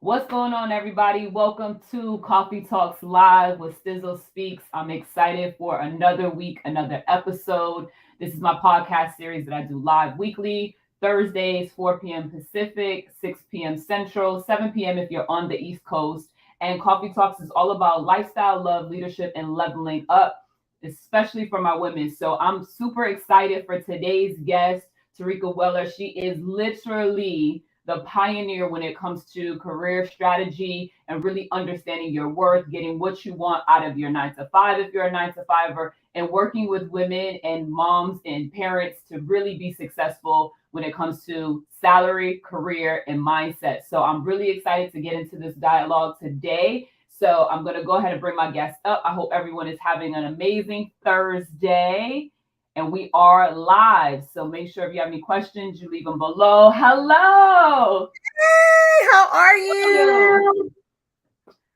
What's going on, everybody? Welcome to Coffee Talks Live with Stizzle Speaks. I'm excited for another week, another episode. This is my podcast series that I do live weekly, Thursdays, 4 p.m. Pacific, 6 p.m. Central, 7 p.m. if you're on the East Coast. And Coffee Talks is all about lifestyle, love, leadership, and leveling up, especially for my women. So I'm super excited for today's guest, Tareka Weller. She is literally the pioneer when it comes to career strategy and really understanding your worth, getting what you want out of your 9 to 5 if you're a 9 to 5er, and working with women and moms and parents to really be successful when it comes to salary, career, and mindset. So I'm really excited to get into this dialogue today. So I'm going to go ahead and bring my guest up. I hope everyone is having an amazing Thursday, and we are live. So make sure if you have any questions, you leave them below. Hello. Hey, how are Hello. you?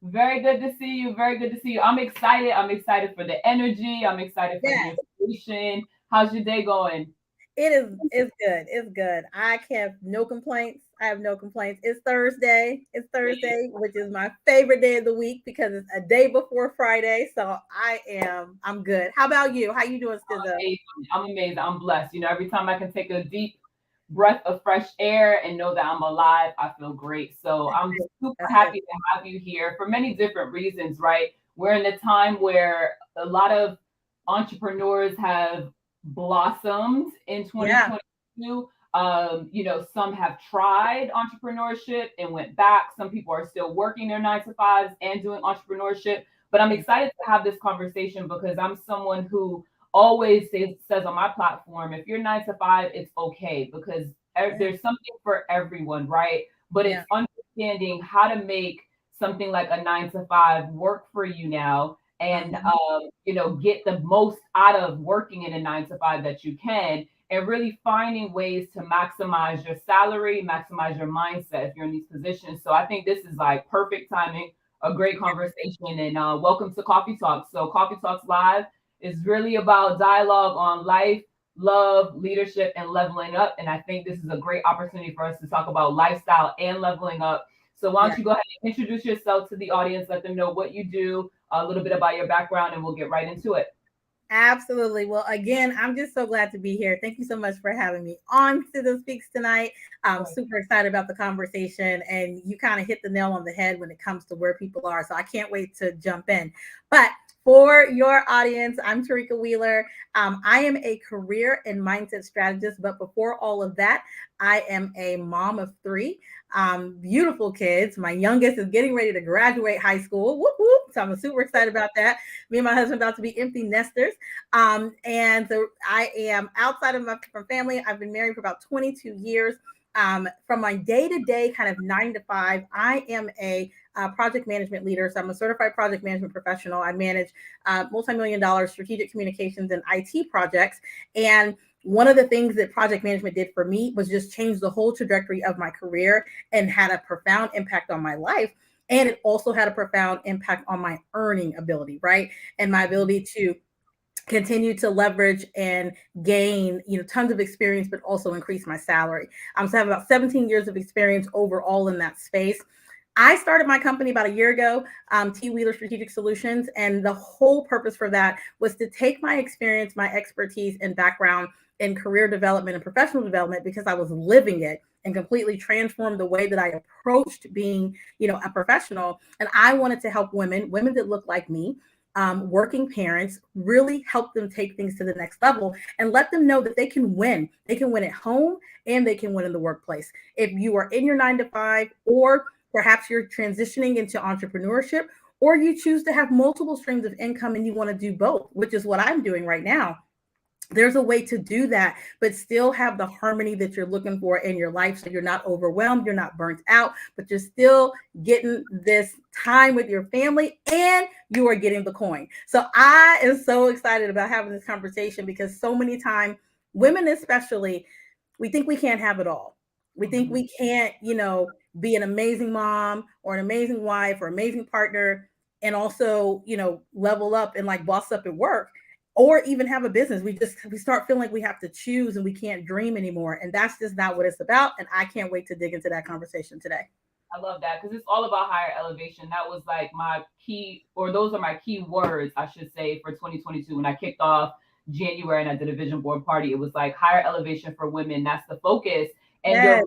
Very good to see you. Very good to see you. I'm excited. I'm excited for the energy. I'm excited for the Yes, information. How's your day going? it's good. It's good. I have no complaints. I have no complaints. It's Thursday. It's Thursday, which is my favorite day of the week because it's a day before Friday. So I'm good. How about you? How you doing, Stizza? Amazing. I'm amazing. I'm blessed. Every time I can take a deep breath of fresh air and know that I'm alive, I feel great. So That's I'm good. super That's good. happy to have you here for many different reasons, right? We're in a time where a lot of entrepreneurs have blossomed in Yeah. 2022. Some have tried entrepreneurship and went back. Some people are still working their 9 to 5s and doing entrepreneurship. But I'm excited to have this conversation because I'm someone who always says on my platform, if you're 9 to 5, it's okay because Yeah. there's something for everyone, right? But Yeah. it's understanding how to make something like a 9 to 5 work for you now and Mhm. get the most out of working in a 9 to 5 that you can, and really finding ways to maximize your salary, maximize your mindset if you're in these positions. So I think this is like perfect timing, a great conversation, and welcome to Coffee Talks. So Coffee Talks Live is really about dialogue on life, love, leadership, and leveling up. And I think this is a great opportunity for us to talk about lifestyle and leveling up. So why Yeah. don't you go ahead and introduce yourself to the audience, let them know what you do, a little bit about your background, and we'll get right into it. Absolutely. Well, again, I'm just so glad to be here. Thank you so much for having me on to the Speaks tonight. I'm super excited about the conversation, and you kind of hit the nail on the head when it comes to where people are. So I can't wait to jump in. But for your audience, I'm Tareka Wheeler. I am a career and mindset strategist. But before all of that, I am a mom of three beautiful kids. My youngest is getting ready to graduate high school. Whoop, whoop. So I'm super excited about that. Me and my husband about to be empty nesters. And so I am outside of my from family. I've been married for about 22 years. From my day to day, kind of 9 to 5, I am a project management leader. So I'm a certified project management professional. I manage multi-million dollar strategic communications and IT projects. And one of the things that project management did for me was just change the whole trajectory of my career and had a profound impact on my life. And it also had a profound impact on my earning ability, right? And my ability to continue to leverage and gain, tons of experience, but also increase my salary. So I have about 17 years of experience overall in that space. I started my company about a year ago, T Wheeler Strategic Solutions, and the whole purpose for that was to take my experience, my expertise, and background in career development and professional development because I was living it and completely transformed the way that I approached being, a professional. And I wanted to help women that look like me, working parents, really help them take things to the next level and let them know that they can win. They can win at home and they can win in the workplace. If you are in your 9 to 5, or perhaps you're transitioning into entrepreneurship, or you choose to have multiple streams of income and you want to do both, which is what I'm doing right now. There's a way to do that, but still have the harmony that you're looking for in your life. So you're not overwhelmed, you're not burnt out, but you're still getting this time with your family and you are getting the coin. So I am so excited about having this conversation because so many times, women especially, we think we can't have it all. We think Mhm. we can't, be an amazing mom or an amazing wife or amazing partner and also, level up and like boss up at work or even have a business. We start feeling like we have to choose and we can't dream anymore. And that's just not what it's about. And I can't wait to dig into that conversation today. I love that because it's all about higher elevation. That was like my key, or those are my key words, I should say, for 2022. When I kicked off January and I did a vision board party, it was like higher elevation for women. That's the focus. And Yes.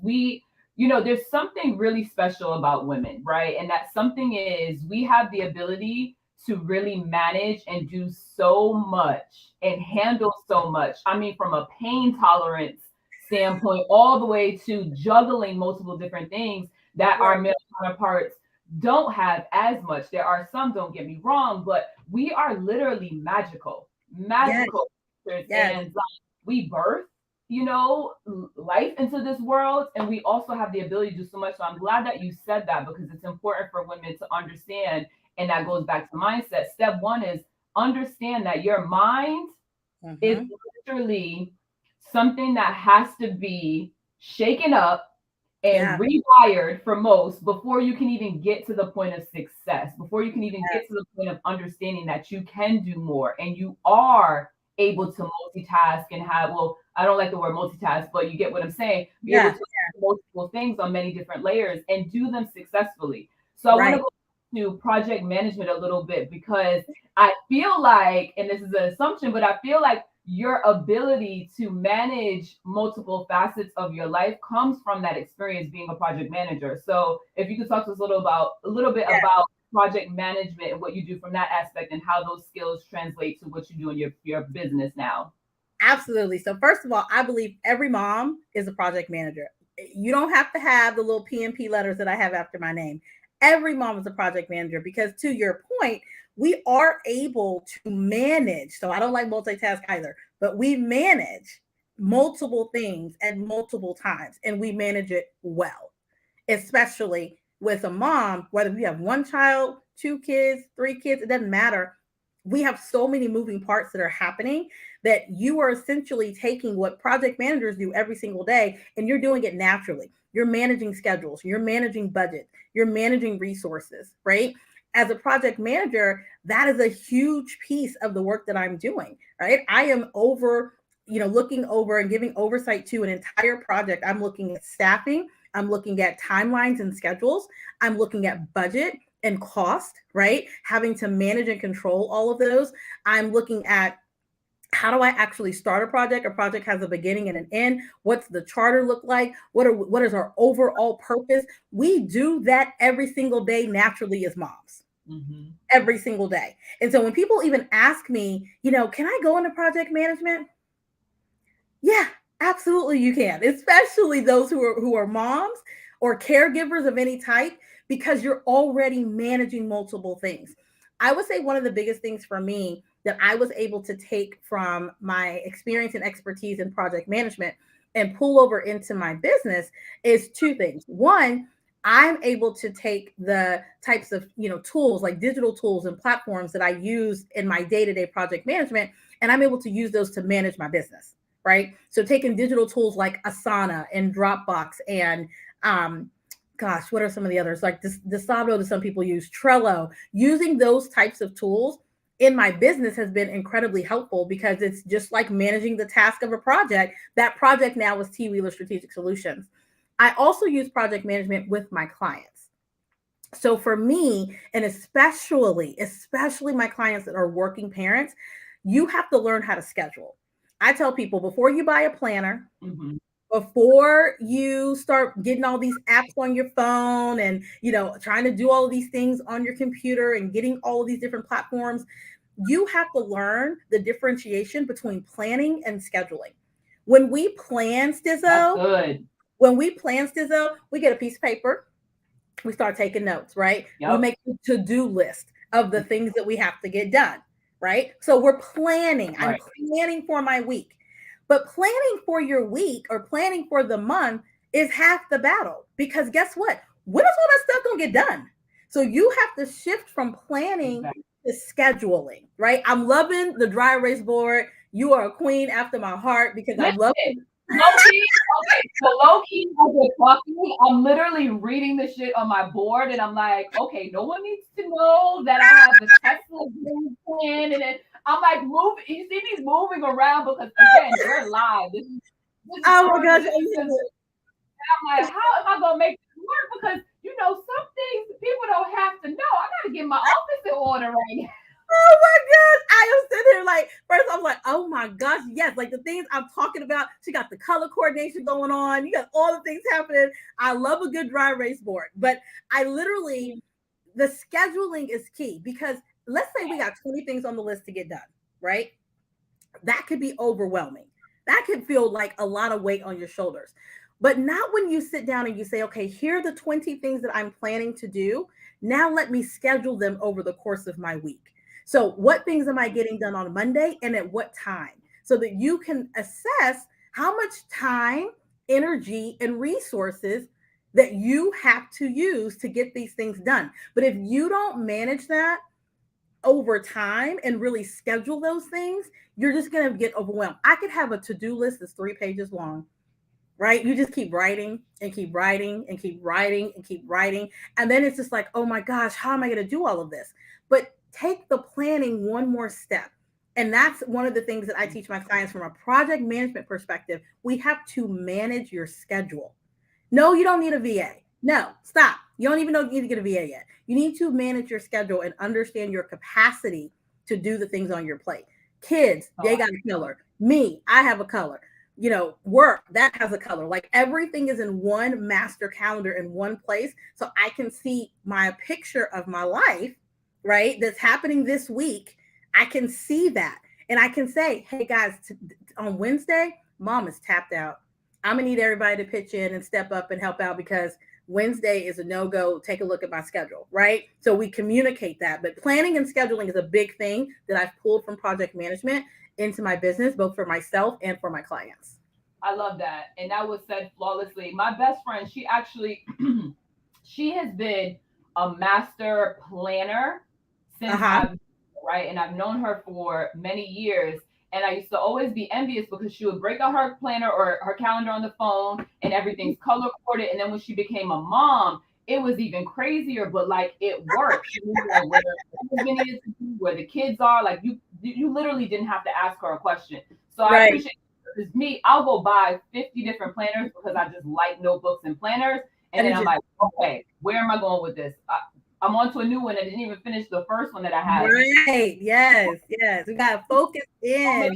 we, there's something really special about women, right? And that something is we have the ability to really manage and do so much and handle so much. I mean, from a pain tolerance standpoint, all the way to juggling multiple different things that our Right. male counterparts don't have as much. There are some, don't get me wrong, but we are literally magical, Yes. magical creatures. Yes. And like, we birth, life into this world, and we also have the ability to do so much. So I'm glad that you said that because it's important for women to understand. And that goes back to mindset. Step one is understand that your mind is Mm-hmm. literally something that has to be shaken up and Yeah. rewired for most before you can even get to the point of success, before you can even get to the point of understanding that you can do more and you are able to multitask and have, well, I don't like the word multitask, but you get what I'm saying, be able Yeah. to do multiple things on many different layers and do them successfully. So I want to Right. go to project management a little bit because I feel like, and this is an assumption, but I feel like your ability to manage multiple facets of your life comes from that experience being a project manager. So if you could talk to us a little bit about project management and what you do from that aspect and how those skills translate to what you do in your business now. Absolutely. So first of all, I believe every mom is a project manager. You don't have to have the little PMP letters that I have after my name. Every mom is a project manager because to your point, we are able to manage. So I don't like multitask either, but we manage multiple things at multiple times and we manage it well, especially with a mom, whether we have one child, two kids, three kids, it doesn't matter. We have so many moving parts that are happening that you are essentially taking what project managers do every single day and you're doing it naturally. You're managing schedules, you're managing budget, you're managing resources, right? As a project manager, that is a huge piece of the work that I'm doing, right? I am looking over and giving oversight to an entire project. I'm looking at staffing, I'm looking at timelines and schedules, I'm looking at budget and cost, right? Having to manage and control all of those. I'm looking at how do I actually start a project? A project has a beginning and an end. What's the charter look like? What is our overall purpose? We do that every single day naturally as moms. Mm-hmm. Every single day. And so when people even ask me, can I go into project management? Yeah, absolutely you can, especially those who are moms or caregivers of any type because you're already managing multiple things. I would say one of the biggest things for me that I was able to take from my experience and expertise in project management and pull over into my business is two things. One, I'm able to take the types of, tools like digital tools and platforms that I use in my day-to-day project management and I'm able to use those to manage my business, right? So taking digital tools like Asana and Dropbox and gosh, what are some of the others? Like this Dasablo that some people use, Trello, using those types of tools in my business has been incredibly helpful because it's just like managing the task of a project. That project now is T Wheeler Strategic Solutions. I also use project management with my clients. So for me, and especially my clients that are working parents, you have to learn how to schedule. I tell people before you buy a planner, Mm-hmm. before you start getting all these apps on your phone and trying to do all of these things on your computer and getting all of these different platforms, you have to learn the differentiation between planning and scheduling. When we plan That's Stizzo, good. we get a piece of paper, we start taking notes, right? We Yep. make a to-do list of the things that we have to get done, right? So we're planning. I'm Right. planning for my week. But planning for your week or planning for the month is half the battle because guess what? When is all that stuff going to get done? So you have to shift from planning Exactly. to scheduling, right? I'm loving the dry erase board. You are a queen after my heart because I love Listen, low key, okay, so low key, as you're talking, I'm literally reading the shit on my board, and I'm like, okay, no one needs to know that I have the Tesla green plan, and then I'm like moving. You see me moving around because again, we're live. This is Oh my short. gosh, This is I'm like, how am I gonna make work because some things people don't have to know. I gotta get my office in order right now. Oh my gosh. I am sitting here like, first I was like, oh my gosh, yes. Like the things I'm talking about, she got the color coordination going on. You got all the things happening. I love a good dry erase board. But I literally, the scheduling is key because let's say we got 20 things on the list to get done, right? That could be overwhelming. That could feel like a lot of weight on your shoulders. But not when you sit down and you say, okay, here are the 20 things that I'm planning to do. Now let me schedule them over the course of my week. So, what things am I getting done on Monday and at what time? So that you can assess how much time, energy, and resources that you have to use to get these things done. But if you don't manage that, over time and really schedule those things, you're just going to get overwhelmed. I could have a to-do list that's 3 pages long, right? You just keep writing and keep writing and keep writing and keep writing. And then it's just like, oh my gosh, how am I going to do all of this? But take the planning one more step. And that's one of the things that I teach my clients from a project management perspective. We have to manage your schedule. No, you don't need a VA. No, stop. You don't even know you need to get a VA yet. You need to manage your schedule and understand your capacity to do the things on your plate. Kids, they got a color. Me, I have a color. Work, that has a color. Like everything is in one master calendar in one place. So I can see my picture of my life, right? That's happening this week. I can see that. And I can say, hey guys, on Wednesday, mom is tapped out. I'm gonna need everybody to pitch in and step up and help out because Wednesday is a no-go. Take a look at my schedule, right? So we communicate that. But planning and scheduling is a big thing that I've pulled from project management into my business, both for myself and for my clients. I love that. And that was said flawlessly. My best friend, she actually she has been a master planner since Uh-huh. I've right, and I've known her for many years. And I used to always be envious because she would break out her planner or her calendar on the phone and everything's color coded. And then when she became a mom, it was even crazier, but like it worked. She knew like where the movie needed to be, where the kids are. Like you literally didn't have to ask her a question. So I Right. appreciate because me, I'll go buy 50 different planners because I just like notebooks and planners. And And then it I'm just like, okay, where am I going with this? I'm on to a new one. I didn't even finish the first one that I had. right. Yes, yes. We gotta focus in.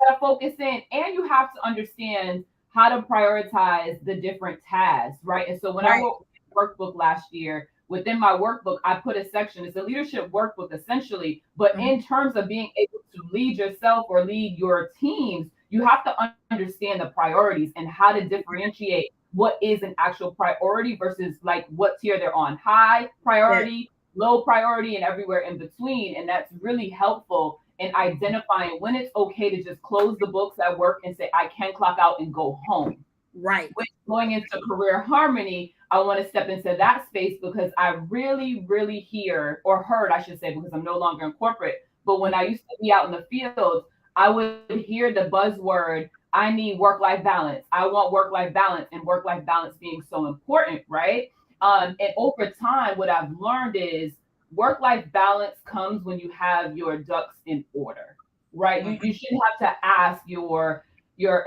Gotta focus in, and you have to understand how to prioritize the different tasks, right? And so when I Right. wrote my workbook last year, within my workbook, I put a section. It's a leadership workbook essentially, but Mhm. in terms of being able to lead yourself or lead your teams, you have to understand the priorities and how to differentiate what is an actual priority versus like what tier they're on, high Yeah. priority, low priority, and everywhere in between. And that's really helpful in identifying when it's okay to just close the books at work and say, I can clock out and go home. Right. With going into career harmony, I want to step into that space because I really, really hear or heard, I should say, because I'm no longer in corporate. But when I used to be out in the field, I would hear the buzzword, I need work life balance. I want work life balance, and work life balance being so important, right? And over time, what I've learned is work life balance comes when you have your ducks in order, right? You Mhm. shouldn't have to ask your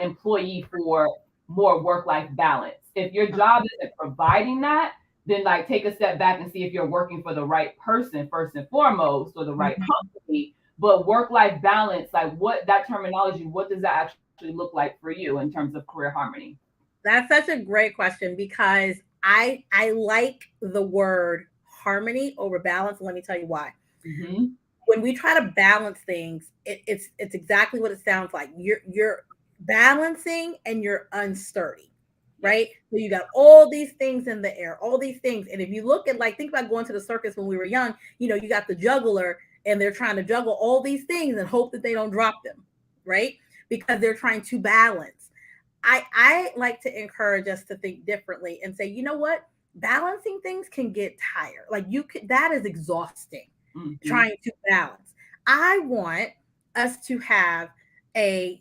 employee for more work life balance. If your job isn't providing that, then like take a step back and see if you're working for the right person first and foremost or the right Mhm. company. But work life balance, like what that terminology, what does that actually look like for you in terms of career harmony? That's such a great question because I like the word harmony over balance. Let me tell you why. Mm-hmm. When we try to balance things, it's exactly what it sounds like. You're balancing and you're unsturdy, Yes. right? So you got all these things in the air, all these things. And if you look at like think about going to the circus when we were young, you got the juggler and they're trying to juggle all these things and hope that they don't drop them, right? Because they're trying to balance. I like to encourage us to think differently and say, you know what? Balancing things can get tired. Like you could that is exhausting Mm-hmm. trying to balance. I want us to have a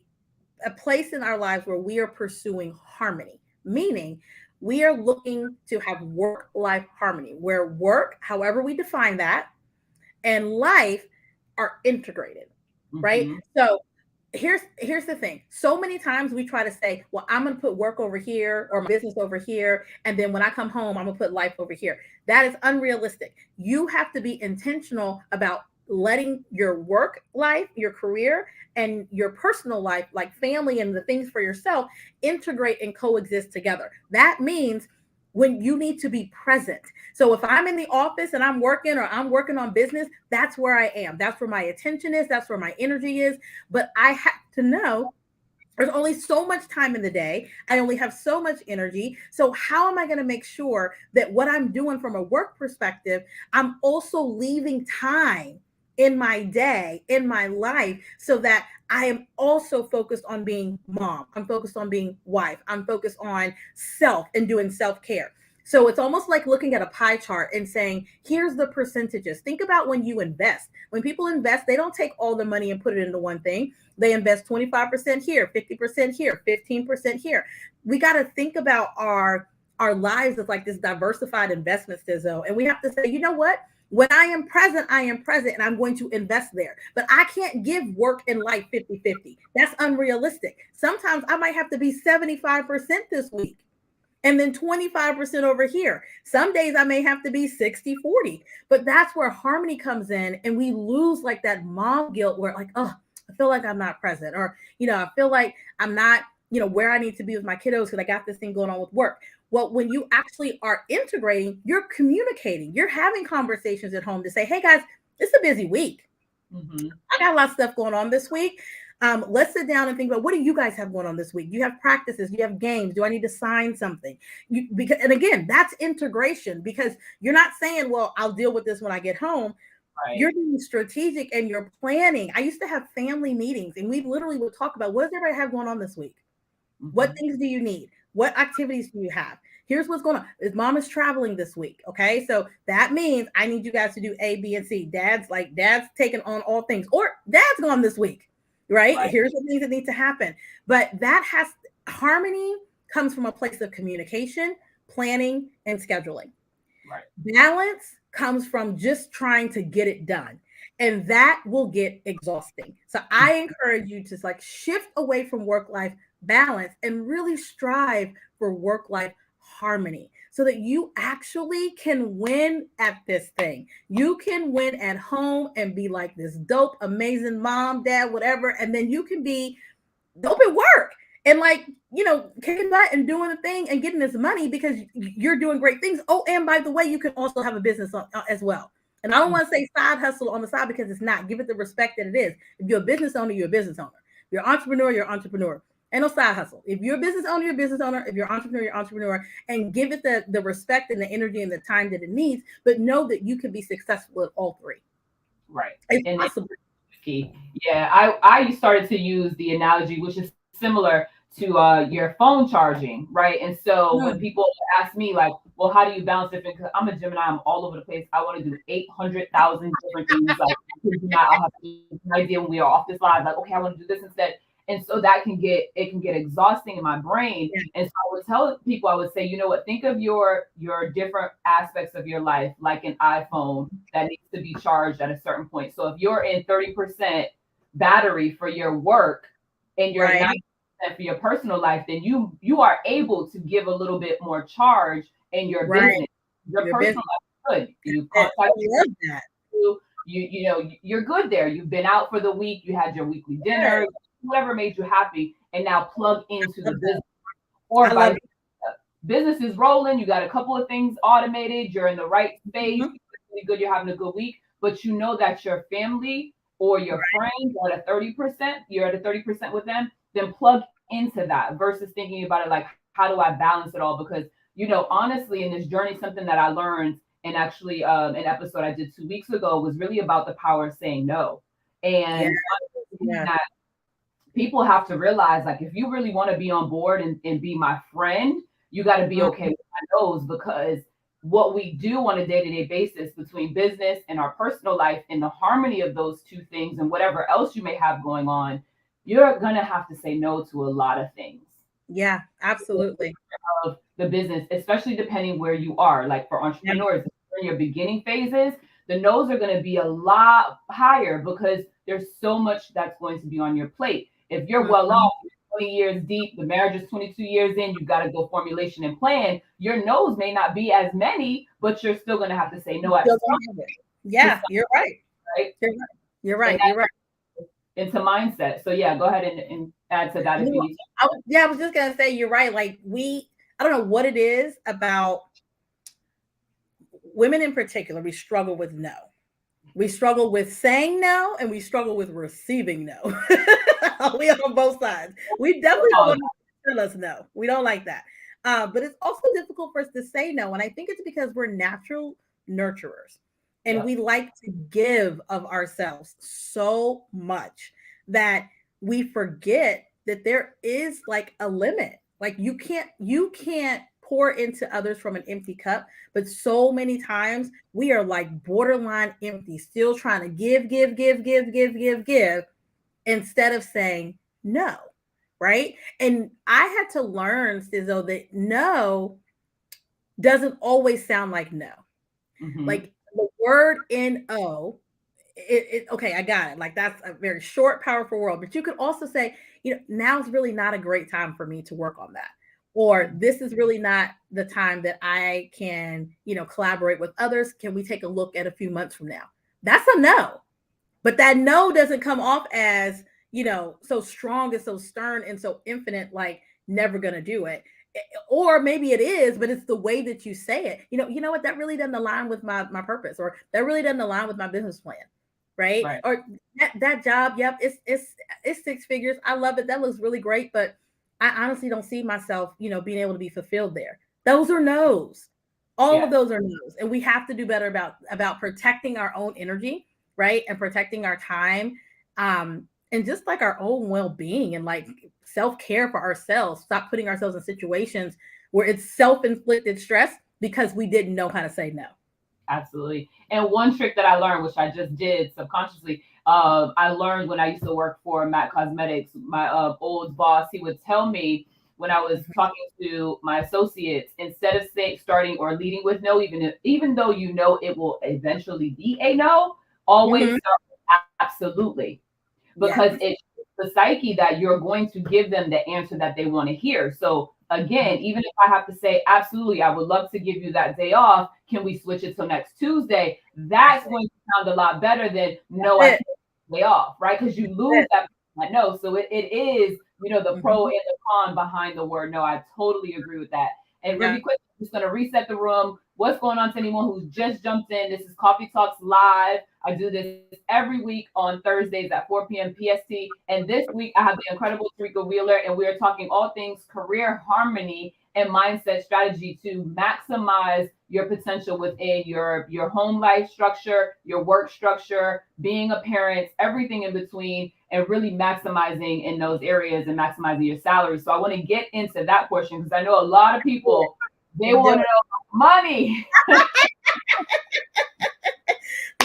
a place in our lives where we are pursuing harmony, meaning we are looking to have work life harmony, where work, however we define that, and life are integrated, right? Mm-hmm. So here's the thing. So many times we try to say, well, I'm going to put work over here or my business over here, and then when I come home I'm going to put life over here. That is unrealistic. You have to be intentional about letting your work life, your career, and your personal life, like family and the things for yourself, integrate and coexist together. That means when you need to be present. So if I'm in the office and I'm working, or I'm working on business, that's where I am. That's where my attention is. That's where my energy is. But I have to know there's only so much time in the day. I only have so much energy. So how am I going to make sure that what I'm doing from a work perspective, I'm also leaving time in my day, in my life, so that I am also focused on being mom. I'm focused on being wife. I'm focused on self and doing self-care. So it's almost like looking at a pie chart and saying, here's the percentages. Think about when you invest. When people invest, they don't take all the money and put it into one thing. They invest 25% here, 50% here, 15% here. We got to think about our lives as like this diversified investment, Stizzo. And we have to say, you know what? When I am present, I am present, and I'm going to invest there. But I can't give work and life 50-50. That's unrealistic. Sometimes I might have to be 75% this week and then 25% over here. Some days I may have to be 60-40, but that's where harmony comes in. And we lose like that mom guilt where, like, oh, I feel like I'm not present, or, I feel like I'm not, where I need to be with my kiddos because I got this thing going on with work. Well, when you actually are integrating, you're communicating, you're having conversations at home to say, hey guys, it's a busy week. Mm-hmm. I got a lot of stuff going on this week. Let's sit down and think about, what do you guys have going on this week? You have practices, you have games. Do I need to sign something? And again, that's integration, because you're not saying, well, I'll deal with this when I get home. Right. You're being strategic and you're planning. I used to have family meetings and we literally would talk about, what does everybody have going on this week? Mm-hmm. What things do you need? What activities do you have? Here's what's going on. Is mom is traveling this week. Okay. So that means I need you guys to do A, B, and C. Dad's taking on all things, or dad's gone this week. Right? Here's the things that need to happen. But harmony comes from a place of communication, planning, and scheduling. Right. Balance comes from just trying to get it done. And that will get exhausting. So I encourage you to shift away from work-life balance and really strive for work-life harmony, so that you actually can win at this thing. You can win at home and be like this dope, amazing mom, dad, whatever. And then you can be dope at work and kicking butt and doing the thing and getting this money because you're doing great things. Oh, and by the way, you can also have a business as well. And I don't want to say side hustle on the side, because it's not. Give it the respect that it is. If you're a business owner, you're a business owner. If you're an entrepreneur, you're an entrepreneur. And no side hustle. If you're a business owner, you're a business owner. If you're an entrepreneur, you're an entrepreneur. And give it the respect and the energy and the time that it needs. But know that you can be successful at all three. Right. It's possible. Yeah, I started to use the analogy, which is similar to your phone charging, right? And so when people ask me like, well, how do you balance it? Because I'm a Gemini, I'm all over the place. I want to do 800,000 different things. I'll have an idea when we are off this live, like, okay, I want to do this instead. And so that can get exhausting in my brain. Yeah. And so I would tell people, I would say, you know what, think of your different aspects of your life, like an iPhone that needs to be charged at a certain point. So if you're in 30% battery for your work and you're 90% for your personal life, then you are able to give a little bit more charge in your business. Your personal life is good. You contact you're good there. You've been out for the week, you had your weekly dinner, whatever made you happy, and now plug into the business. Or by business is rolling, you got a couple of things automated, you're in the right space, really good, you're having a good week, but you know that your family or your friends are at a 30%, you're at a 30% with them, then plug into that versus thinking about it like, how do I balance it all? Because, honestly, in this journey, something that I learned, and actually an episode I did 2 weeks ago was really about the power of saying no. And that people have to realize, like, if you really want to be on board and be my friend, you got to be okay with my no's, because what we do on a day-to-day basis between business and our personal life, and the harmony of those two things and whatever else you may have going on, you're going to have to say no to a lot of things. Yeah, absolutely. Of the business, especially depending where you are. Like for entrepreneurs, in your beginning phases, the no's are going to be a lot higher because there's so much that's going to be on your plate. If you're well off, 20 years deep, the marriage is 22 years in, you've got to go formulation and plan. Your no's may not be as many, but you're still going to have to say no at Still some, gonna have it. Yeah, you're right. right? You're right. You're And right. You're right. that's into mindset. So yeah, go ahead and add to that if you No, need to. I was just gonna say you're right. Like I don't know what it is about women in particular. We struggle with no. We struggle with saying no, and we struggle with receiving no. We on both sides. We definitely don't want to tell us no. We don't like that. But it's also difficult for us to say no, and I think it's because we're natural nurturers, and Yep. we like to give of ourselves so much that we forget that there is like a limit. Like you can't pour into others from an empty cup, but so many times we are like borderline empty, still trying to give, instead of saying no. Right. And I had to learn, Stizzo, that no doesn't always sound like no. Mm-hmm. Like the word no, okay, I got it. Like that's a very short, powerful world. But you could also say, now's really not a great time for me to work on that. Or this is really not the time that I can, collaborate with others. Can we take a look at a few months from now? That's a no. But that no doesn't come off as, so strong and so stern and so infinite, like never gonna do it. Or maybe it is, but it's the way that you say it. You know what? That really doesn't align with my purpose, or that really doesn't align with my business plan, right? Right. Or that job, yep, it's six figures. I love it. That looks really great, but I honestly don't see myself, being able to be fulfilled there. Those are no's. All of Yes. those are no's, and we have to do better about protecting our own energy, right? And protecting our time, and just like our own well-being, and like self-care for ourselves. Stop putting ourselves in situations where it's self-inflicted stress because we didn't know how to say no. Absolutely. And one trick that I learned, which I just did subconsciously, I learned when I used to work for Mac Cosmetics. My old boss, he would tell me when I was talking to my associates, instead of starting or leading with no, even though you know it will eventually be a no, always Mm-hmm. start with absolutely, because Yes. it's the psyche that you're going to give them the answer that they want to hear. So again, even if I have to say absolutely, I would love to give you that day off. Can we switch it till next Tuesday? That's going to sound a lot better than no, I That's can't day off, right? Because you lose it. that no. So it is, the pro Mm-hmm. and the con behind the word no. I totally agree with that. And Yeah. really quick, I'm just going to reset the room. What's going on to anyone who's just jumped in? This is Coffee Talks Live. I do this every week on Thursdays at 4 p.m. PST. And this week, I have the incredible Tareka Wheeler, and we are talking all things career harmony and mindset strategy to maximize your potential within your home life structure, your work structure, being a parent, everything in between, and really maximizing in those areas and maximizing your salary. So I want to get into that portion because I know a lot of people, they Let's do want to it. know money.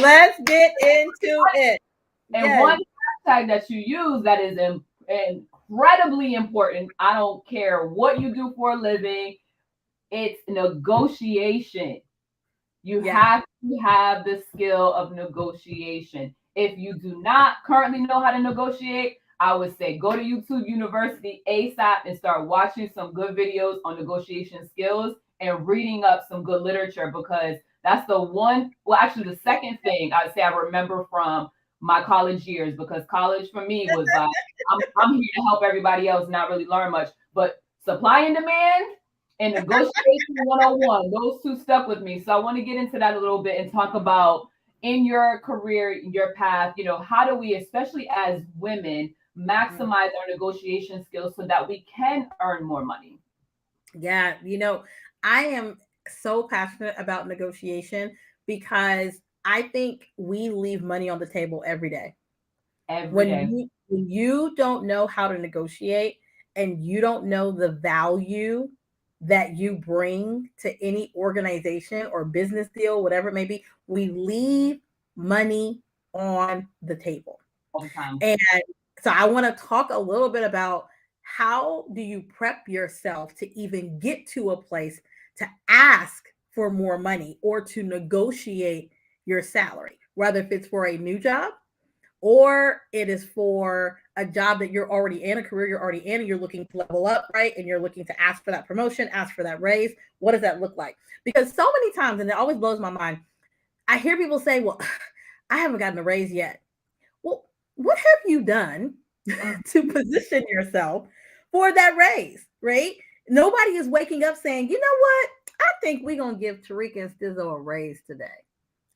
Let's get into it. And Yes. one hashtag that you use that is incredibly important, I don't care what you do for a living, it's negotiation. You Yeah. have to have the skill of negotiation. If you do not currently know how to negotiate, I would say go to YouTube University ASAP and start watching some good videos on negotiation skills and reading up some good literature, because that's the one, well, actually, the second thing I'd say I remember from my college years, because college for me was like, I'm here to help everybody else, not really learn much. But supply and demand and negotiation 101, those two stuck with me. So I want to get into that a little bit and talk about in your career, your path, how do we, especially as women, maximize our negotiation skills so that we can earn more money Yeah, I am so passionate about negotiation because I think we leave money on the table every day. every When day. you don't know how to negotiate, and you don't know the value that you bring to any organization or business deal, whatever it may be, we leave money on the table. All the time. And so I want to talk a little bit about how do you prep yourself to even get to a place to ask for more money or to negotiate your salary, whether if it's for a new job or it is for a job that you're already in, a career you're already in, and you're looking to level up, right? And you're looking to ask for that promotion, ask for that raise. What does that look like? Because so many times, and it always blows my mind, I hear people say, well, I haven't gotten a raise yet. Well, what have you done Mm. to position yourself for that raise, right? Nobody is waking up saying, you know what? I think we're going to give Tareka and Stizzo a raise today.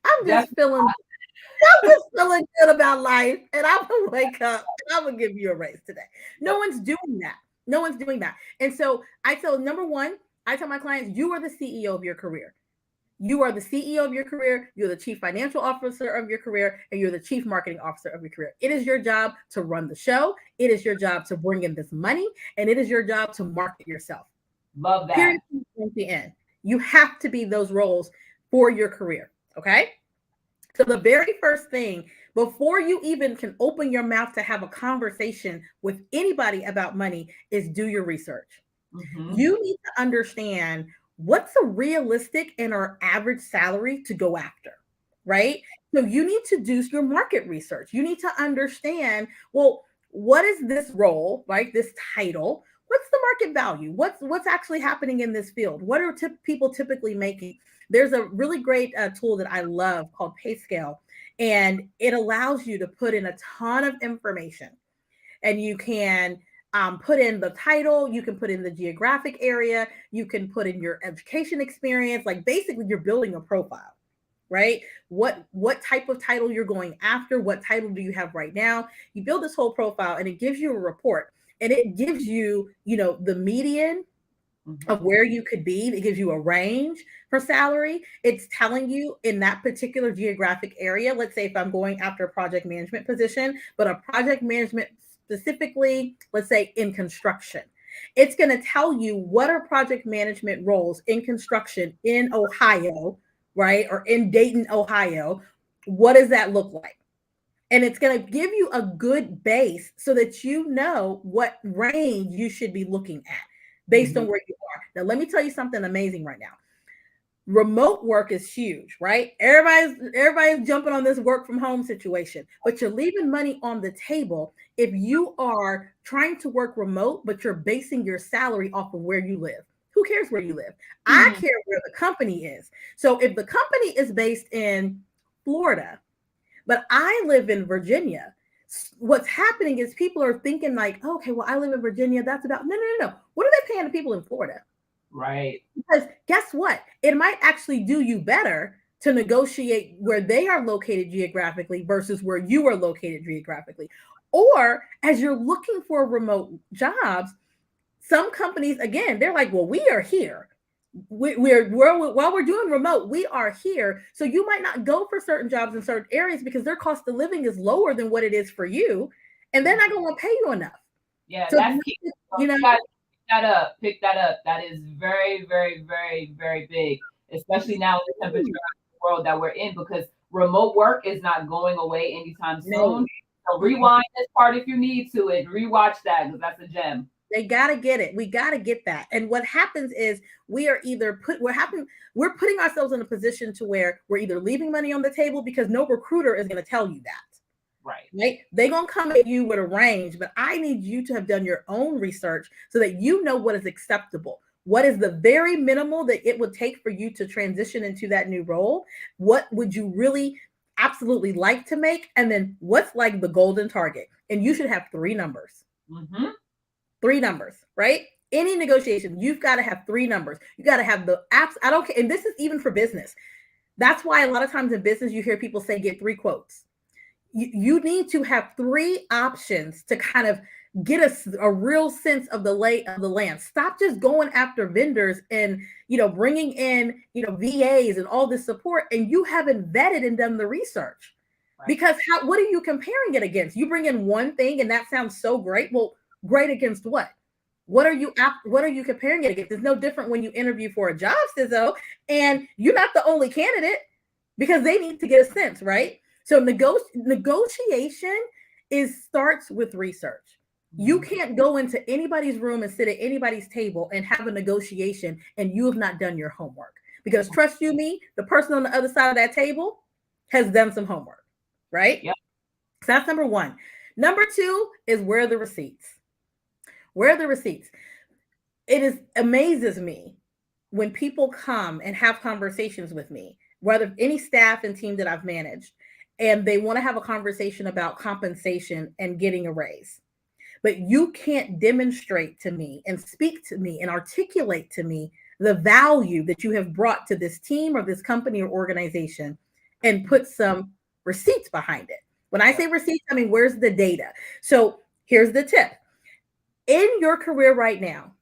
I'm just That's feeling I'm just feeling good about life, and I'm gonna wake up and I'm gonna give you a raise today. No yep. one's doing that. No one's doing that. And so I tell number one, I tell my clients, you are the CEO of your career. You are the CEO of your career. You're the chief financial officer of your career, and you're the chief marketing officer of your career. It is your job to run the show. It is your job to bring in this money, and it is your job to market yourself. Love that. Period. At the end, you have to be those roles for your career. Okay. So the very first thing, before you even can open your mouth to have a conversation with anybody about money, is do your research. Mm-hmm. You need to understand what's a realistic and our average salary to go after, right? So you need to do your market research. You need to understand, well, what is this role, right? This title. What's the market value? What's actually happening in this field? What are people typically making? There's a really great tool that I love called PayScale, and it allows you to put in a ton of information, and you can put in the title, you can put in the geographic area, you can put in your education experience. Like basically, you're building a profile, right? What type of title you're going after? What title do you have right now? You build this whole profile, and it gives you a report, and it gives you, the median of Mm-hmm. where you could be. It gives you a range for salary. It's telling you in that particular geographic area. Let's say if I'm going after a project management position, but a project management specifically, let's say in construction, it's going to tell you what are project management roles in construction in Ohio, right? Or in Dayton, Ohio. What does that look like? And it's going to give you a good base so that you know what range you should be looking at based Mm-hmm. on where you are. Now, let me tell you something amazing right now. Remote work is huge, right? Everybody's jumping on this work from home situation, but you're leaving money on the table if you are trying to work remote, but you're basing your salary off of where you live. Who cares where you live? I Mm-hmm. care where the company is. So if the company is based in Florida, but I live in Virginia, what's happening is people are thinking like, okay, well, I live in Virginia. That's about no. What are they paying the people in Florida? Right. Because guess what? It might actually do you better to negotiate where they are located geographically versus where you are located geographically. Or as you're looking for remote jobs, some companies, again, they're like, well, we are here. We're while we're doing remote, we are here. So you might not go for certain jobs in certain areas because their cost of living is lower than what it is for you, and they're not going to pay you enough. Yeah, So that's key. So you know, you guys pick that up. Pick that up. That is very, very, very, very big, especially now in the temperature of the world that we're in, because remote work is not going away anytime no, soon. So rewind this part if you need to, and rewatch that because that's a gem. they got to get it. We got to get that. And what happens is we are either we're putting ourselves in a position to where we're either leaving money on the table because no recruiter is going to tell you that. Right. Right? They're going to come at you with a range, but I need you to have done your own research so that you know what is acceptable. What is the very minimal that it would take for you to transition into that new role? What would you really absolutely like to make? And then what's like the golden target? And you should have three numbers. Mm-hmm. Three numbers, right? Any negotiation, you've got to have three numbers. You got to have the apps. I don't care. And this is even for business. That's why a lot of times in business, you hear people say, get three quotes. You need to have three options to kind of get a real sense of the lay of the land. Stop just going after vendors and, bringing in, VAs and all this support, and you haven't vetted and done the research. Right. Because what are you comparing it against? You bring in one thing and that sounds so great. Well, great against what? What are you comparing it against? It's no different when you interview for a job, Sizzo, and you're not the only candidate because they need to get a sense, right? So negotiation starts with research. You can't go into anybody's room and sit at anybody's table and have a negotiation and you have not done your homework. Because trust you me, the person on the other side of that table has done some homework, right? Yep. So that's number one. Number two is where are the receipts? Where are the receipts? Amazes me when people come and have conversations with me, whether any staff and team that I've managed, and they want to have a conversation about compensation and getting a raise. But you can't demonstrate to me and speak to me and articulate to me the value that you have brought to this team or this company or organization and put some receipts behind it. When I say receipts, I mean, where's the data? So here's the tip. In your career right now,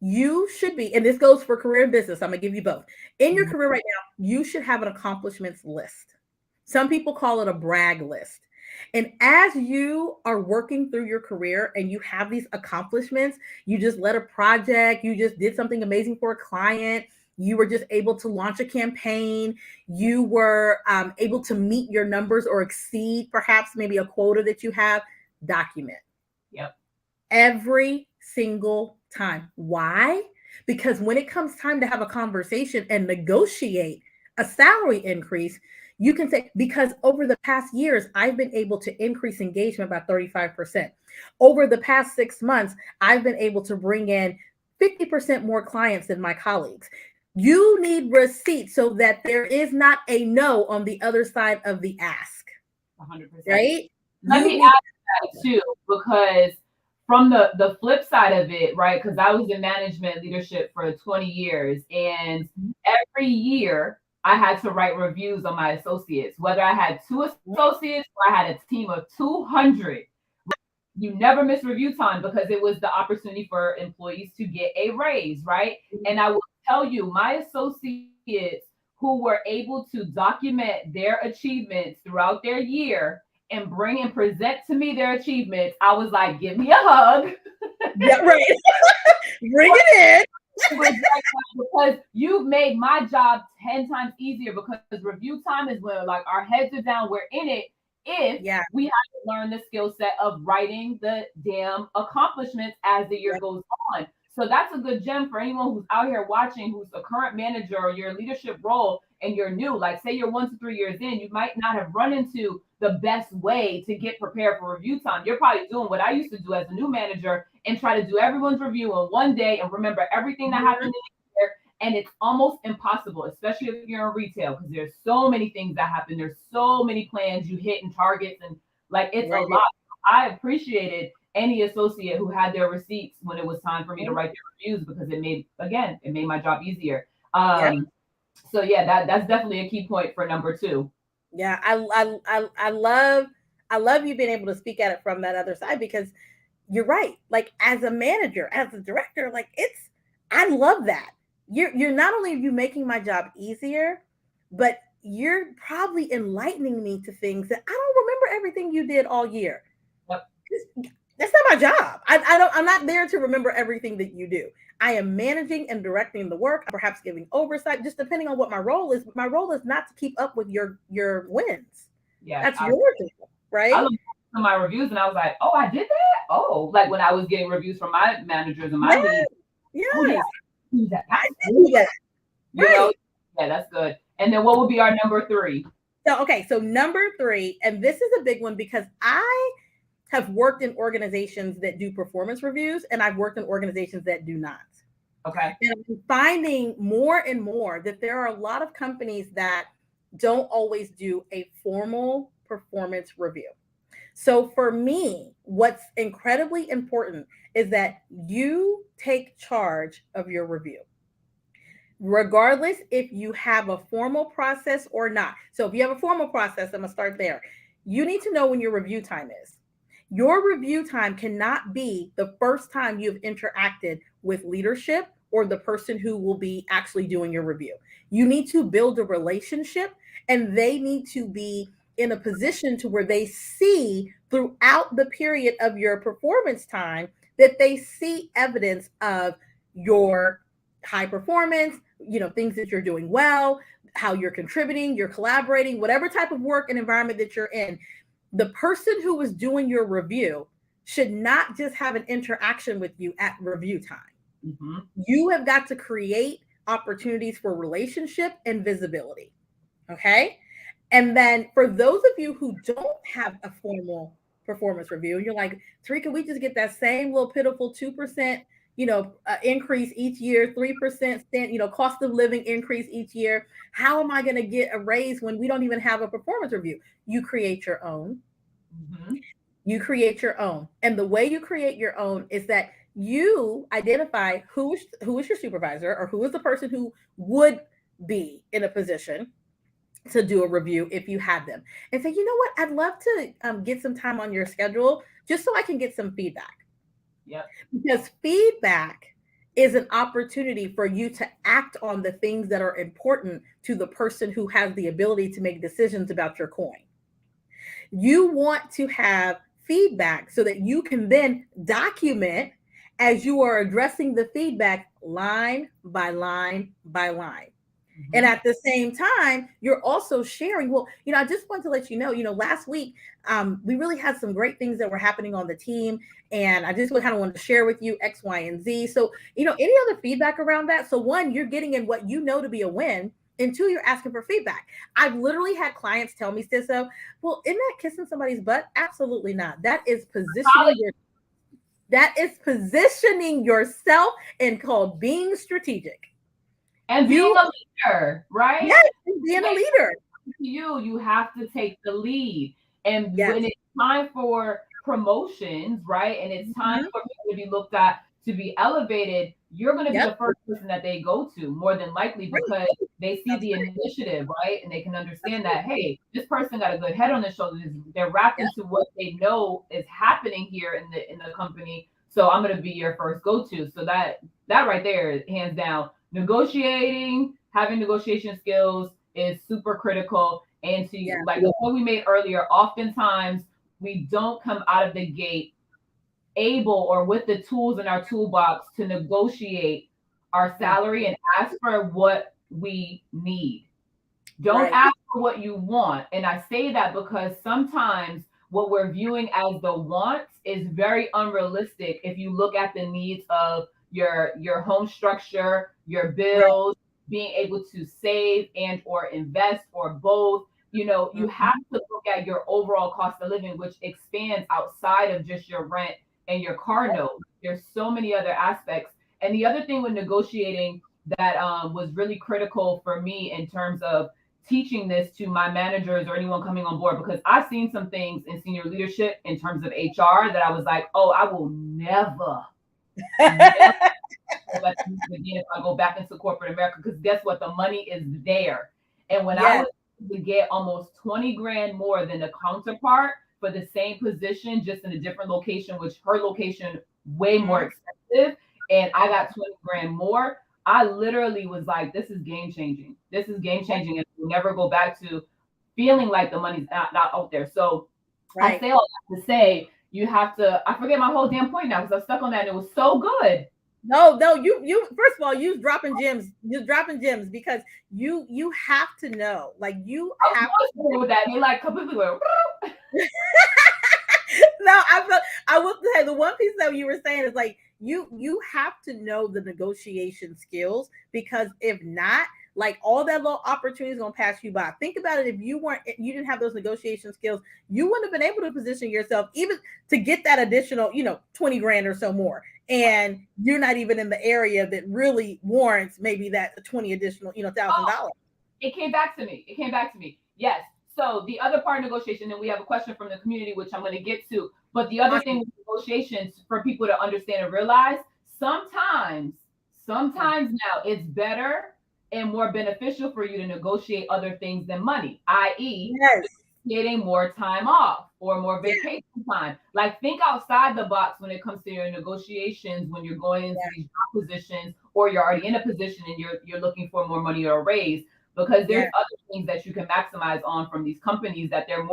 you should be, and this goes for career and business, I'm going to give you both. In your career right now, you should have an accomplishments list. Some people call it a brag list. And as you are working through your career and you have these accomplishments, you just led a project, you just did something amazing for a client, you were just able to launch a campaign, you were able to meet your numbers or exceed perhaps maybe a quota that you have, document. Yep. Every single time. Why? Because when it comes time to have a conversation and negotiate a salary increase, you can say, because over the past years, I've been able to increase engagement by 35%. Over the past 6 months, I've been able to bring in 50% more clients than my colleagues. You need receipts so that there is not a no on the other side of the ask. 100%. Right? Let me add that too, because from the flip side of it, right? Because I was in management leadership for 20 years, and every year I had to write reviews on my associates, whether I had 2 associates or I had a team of 200. You never miss review time because it was the opportunity for employees to get a raise, right? And I will tell you, my associates who were able to document their achievements throughout their year and bring and present to me their achievements, I was like, give me a hug. Yeah, right. Bring it in. Because you've made my job 10 times easier, because review time is where like our heads are down, we're in it. If we have to learn the skill set of writing the damn accomplishments as the year goes on. So that's a good gem for anyone who's out here watching, who's a current manager or your leadership role and you're new. Like say you're 1 to 3 years in, you might not have run into the best way to get prepared for review time. You're probably doing what I used to do as a new manager and try to do everyone's review in one day and remember everything that happened in the year. And it's almost impossible, especially if you're in retail, because there's so many things that happen. There's so many plans you hit and targets, and like it's a lot. I appreciated any associate who had their receipts when it was time for me to write their reviews, because it made my job easier. So yeah, that's definitely a key point for number 2. Yeah, I love you being able to speak at it from that other side, because you're right. Like as a manager, as a director, like I love that. You're not only are you making my job easier, but you're probably enlightening me to things that I don't remember everything you did all year. Yep. That's not my job. I'm not there to remember everything that you do. I am managing and directing the work, perhaps giving oversight, just depending on what my role is. My role is not to keep up with your wins. Yeah, that's your job, right? I looked at my reviews and I was like, oh, I did that. Oh, like when I was getting reviews from my managers and my leads. Yes. Oh, yeah, I did that. You know? Yeah, that's good. And then what would be our number 3? So number 3, and this is a big one because I have worked in organizations that do performance reviews and I've worked in organizations that do not. Okay. And I'm finding more and more that there are a lot of companies that don't always do a formal performance review. So for me, what's incredibly important is that you take charge of your review, regardless if you have a formal process or not. So if you have a formal process, I'm going to start there. You need to know when your review time is. Your review time cannot be the first time you've interacted with leadership or the person who will be actually doing your review. You need to build a relationship, and they need to be in a position to where they see throughout the period of your performance time that they see evidence of your high performance, things that you're doing well, how you're contributing, you're collaborating, whatever type of work and environment that you're in. The person who is doing your review should not just have an interaction with you at review time. Mm-hmm. You have got to create opportunities for relationship and visibility. Okay. And then for those of you who don't have a formal performance review, and you're like, Tareka, we just get that same little pitiful 2%, increase each year, 3%, cost of living increase each year. How am I going to get a raise when we don't even have a performance review? You create your own. Mm-hmm. You create your own. And the way you create your own is that you identify who is your supervisor, or who is the person who would be in a position to do a review if you had them, and say, you know what, I'd love to get some time on your schedule just so I can get some feedback. Yep. Because feedback is an opportunity for you to act on the things that are important to the person who has the ability to make decisions about your coin. You want to have feedback so that you can then document as you are addressing the feedback line by line by line. Mm-hmm. And at the same time, you're also sharing. Well, I just want to let you know, last week, we really had some great things that were happening on the team. And I just kind of wanted to share with you X, Y, and Z. So, any other feedback around that? So one, you're getting in what you know to be a win. And two, you're asking for feedback. I've literally had clients tell me, Stisso, well, isn't that kissing somebody's butt? Absolutely not. That is positioning yourself and called being strategic. And being a leader, right? Yes, being a leader. You have to take the lead. And Yes. when it's time for promotions, right? And it's time for people to be looked at, to be elevated, you're going to be the first person that they go to, more than likely, because they see the initiative, right? And they can understand that, hey, this person got a good head on their shoulders. They're wrapped into what they know is happening here in the company. So I'm going to be your first go-to. So that right there, hands down, negotiating, having negotiation skills is super critical. And to like the point we made earlier, oftentimes we don't come out of the gate able or with the tools in our toolbox to negotiate our salary and ask for what we need. Don't ask for what you want. And I say that because sometimes what we're viewing as the wants is very unrealistic if you look at the needs of your home structure, your bills, being able to save and or invest, or both. You have to look at your overall cost of living, which expands outside of just your rent and your car note. There's so many other aspects. And the other thing with negotiating that was really critical for me in terms of teaching this to my managers or anyone coming on board, because I've seen some things in senior leadership in terms of HR that I was like, oh, I will never again if I go back into corporate America, because guess what? The money is there. And when I was to get almost 20 grand more than the counterpart for the same position, just in a different location, which her location way more expensive, and I got 20 grand more, I literally was like, this is game changing. This is game changing, and we'll never go back to feeling like the money's not out there. So I say all that to say, you have to, I forget my whole damn point now because I was stuck on that and it was so good. No, you first of all, you dropping gems. You're dropping gems because you have to know. Like you have to know that. They like completely were. No, I will say the one piece that you were saying is like you have to know the negotiation skills, because if not, like all that little opportunity is gonna pass you by. Think about it. If you didn't have those negotiation skills, you wouldn't have been able to position yourself even to get that additional, 20 grand or so more. And you're not even in the area that really warrants maybe that 20 additional, $1,000. It came back to me. Yes. So the other part of negotiation, and we have a question from the community, which I'm going to get to. But the other thing with negotiations, for people to understand and realize, sometimes now it's better and more beneficial for you to negotiate other things than money, i.e., getting more time off or more vacation time. Like, think outside the box when it comes to your negotiations, when you're going into these job positions, or you're already in a position and you're looking for more money or a raise, because there's other things that you can maximize on from these companies that they're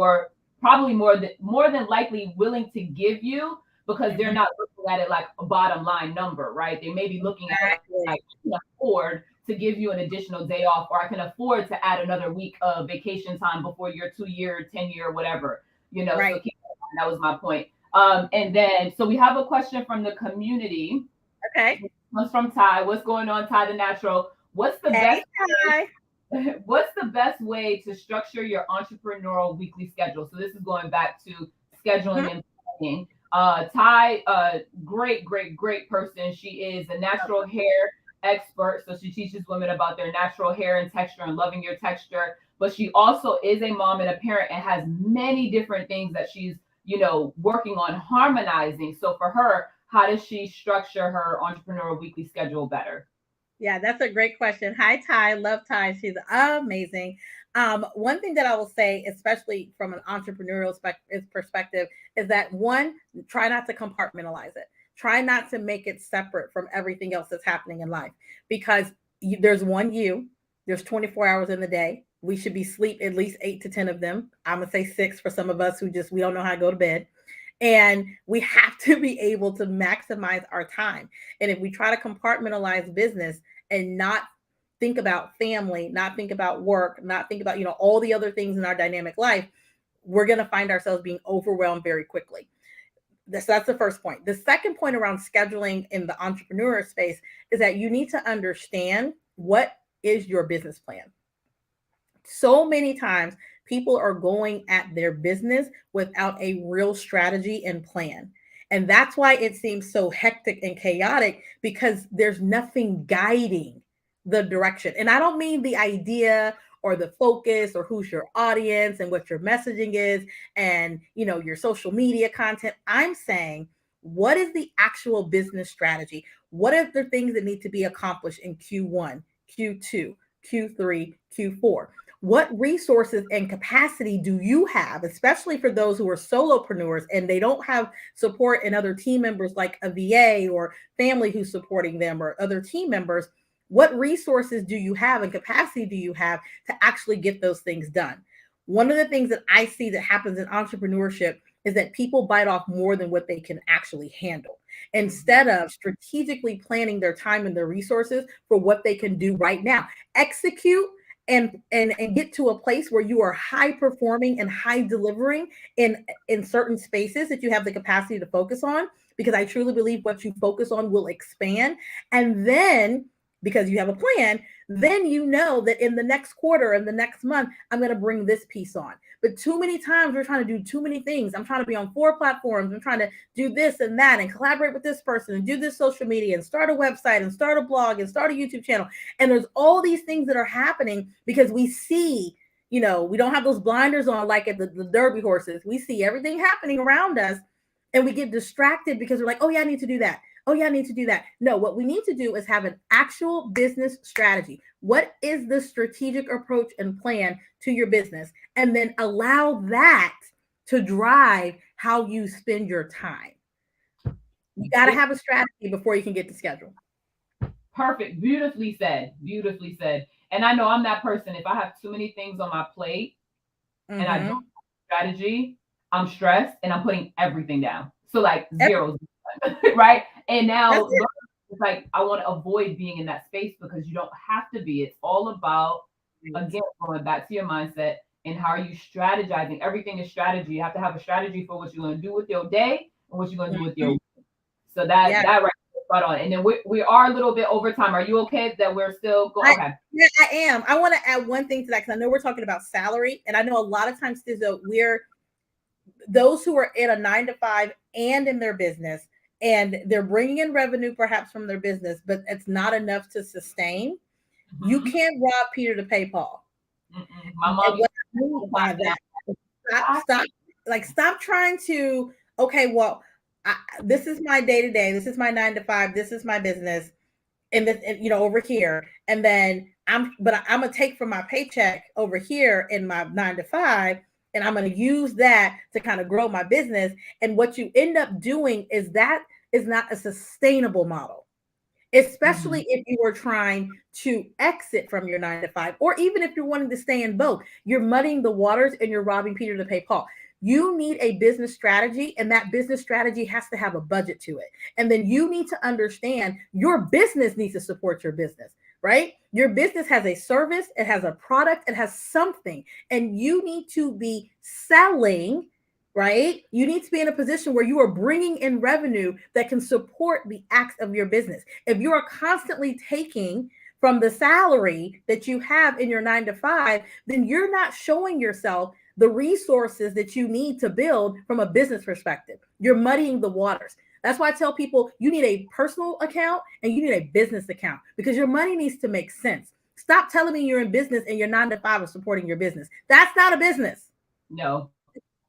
probably more than likely willing to give you, because they're not looking at it like a bottom line number, right? They may be looking at it like, I can afford to give you an additional day off, or I can afford to add another week of vacation time before your 2-year, 10-year, whatever, So that was my point. And then, so we have a question from the community. Okay. It comes from Ty. What's going on, Ty the Natural? What's the best way to structure your entrepreneurial weekly schedule? So this is going back to scheduling and planning. Ty, great person. She is a natural hair expert. So she teaches women about their natural hair and texture and loving your texture. But she also is a mom and a parent and has many different things that she's, working on harmonizing. So for her, how does she structure her entrepreneurial weekly schedule better? Yeah, that's a great question. Hi, Ty. Love Ty. She's amazing. One thing that I will say, especially from an entrepreneurial perspective, is that one, try not to compartmentalize it. Try not to make it separate from everything else that's happening in life because there's one you, there's 24 hours in the day. We should be sleep at least 8 to 10 of them. I'm gonna say 6 for some of us who just we don't know how to go to bed. And we have to be able to maximize our time. And if we try to compartmentalize business and not think about family, not think about work, not think about, all the other things in our dynamic life, we're going to find ourselves being overwhelmed very quickly. That's the first point. The second point around scheduling in the entrepreneur space is that you need to understand what is your business plan. So many times people are going at their business without a real strategy and plan. And that's why it seems so hectic and chaotic because there's nothing guiding the direction. And I don't mean the idea or the focus or who's your audience and what your messaging is and, your social media content. I'm saying, what is the actual business strategy? What are the things that need to be accomplished in Q1, Q2, Q3, Q4? What resources and capacity do you have, especially for those who are solopreneurs and they don't have support in other team members like a VA or family who's supporting them or other team members? What resources do you have and capacity do you have to actually get those things done? One of the things that I see that happens in entrepreneurship is that people bite off more than what they can actually handle instead of strategically planning their time and their resources for what they can do right now. Execute and get to a place where you are high performing and high delivering in certain spaces that you have the capacity to focus on, because I truly believe what you focus on will expand. And then because you have a plan, then you know that in the next quarter and the next month, I'm going to bring this piece on. But too many times we're trying to do too many things. I'm trying to be on 4 platforms. I'm trying to do this and that and collaborate with this person and do this social media and start a website and start a blog and start a YouTube channel. And there's all these things that are happening because we see, we don't have those blinders on like at the derby horses. We see everything happening around us and we get distracted because we're like, oh yeah, I need to do that. Oh yeah, I need to do that. No, what we need to do is have an actual business strategy. What is the strategic approach and plan to your business? And then allow that to drive how you spend your time. You got to have a strategy before you can get to schedule. Perfect. Beautifully said. Beautifully said. And I know I'm that person. If I have too many things on my plate and I don't have a strategy, I'm stressed and I'm putting everything down. So like zero, right? And now it's like I want to avoid being in that space because you don't have to be. It's all about, again, going back to your mindset and how are you strategizing. Everything is strategy. You have to have a strategy for what you're going to do with your day and what you're going to do with your week. So that right spot on. And then we are a little bit over time. Are you okay that we're still going? Okay. Yeah, I am. I want to add one thing to that because I know we're talking about salary, and I know a lot of times we're those who are in a 9 to 5 and in their business, and they're bringing in revenue perhaps from their business, but it's not enough to sustain. Mm-hmm. You can't rob Peter to pay Paul. Mm-mm. My mom by that. Stop trying to. Okay, well, this is my day to day. This is my 9 to 5. This is my business, and this, over here, and then I'm gonna take from my paycheck over here in my 9 to 5. And I'm going to use that to kind of grow my business. And what you end up doing is that is not a sustainable model, especially if you are trying to exit from your 9 to 5, or even if you're wanting to stay in both. You're muddying the waters and you're robbing Peter to pay Paul. You need a business strategy, and that business strategy has to have a budget to it. And then you need to understand your business needs to support your business, right? Your business has a service, it has a product, it has something, and you need to be selling, right? You need to be in a position where you are bringing in revenue that can support the acts of your business. If you are constantly taking from the salary that you have in your 9 to 5, then you're not showing yourself the resources that you need to build from a business perspective. You're muddying the waters. That's why I tell people you need a personal account and you need a business account because your money needs to make sense. Stop telling me you're in business and your 9 to 5 is supporting your business. That's not a business. No.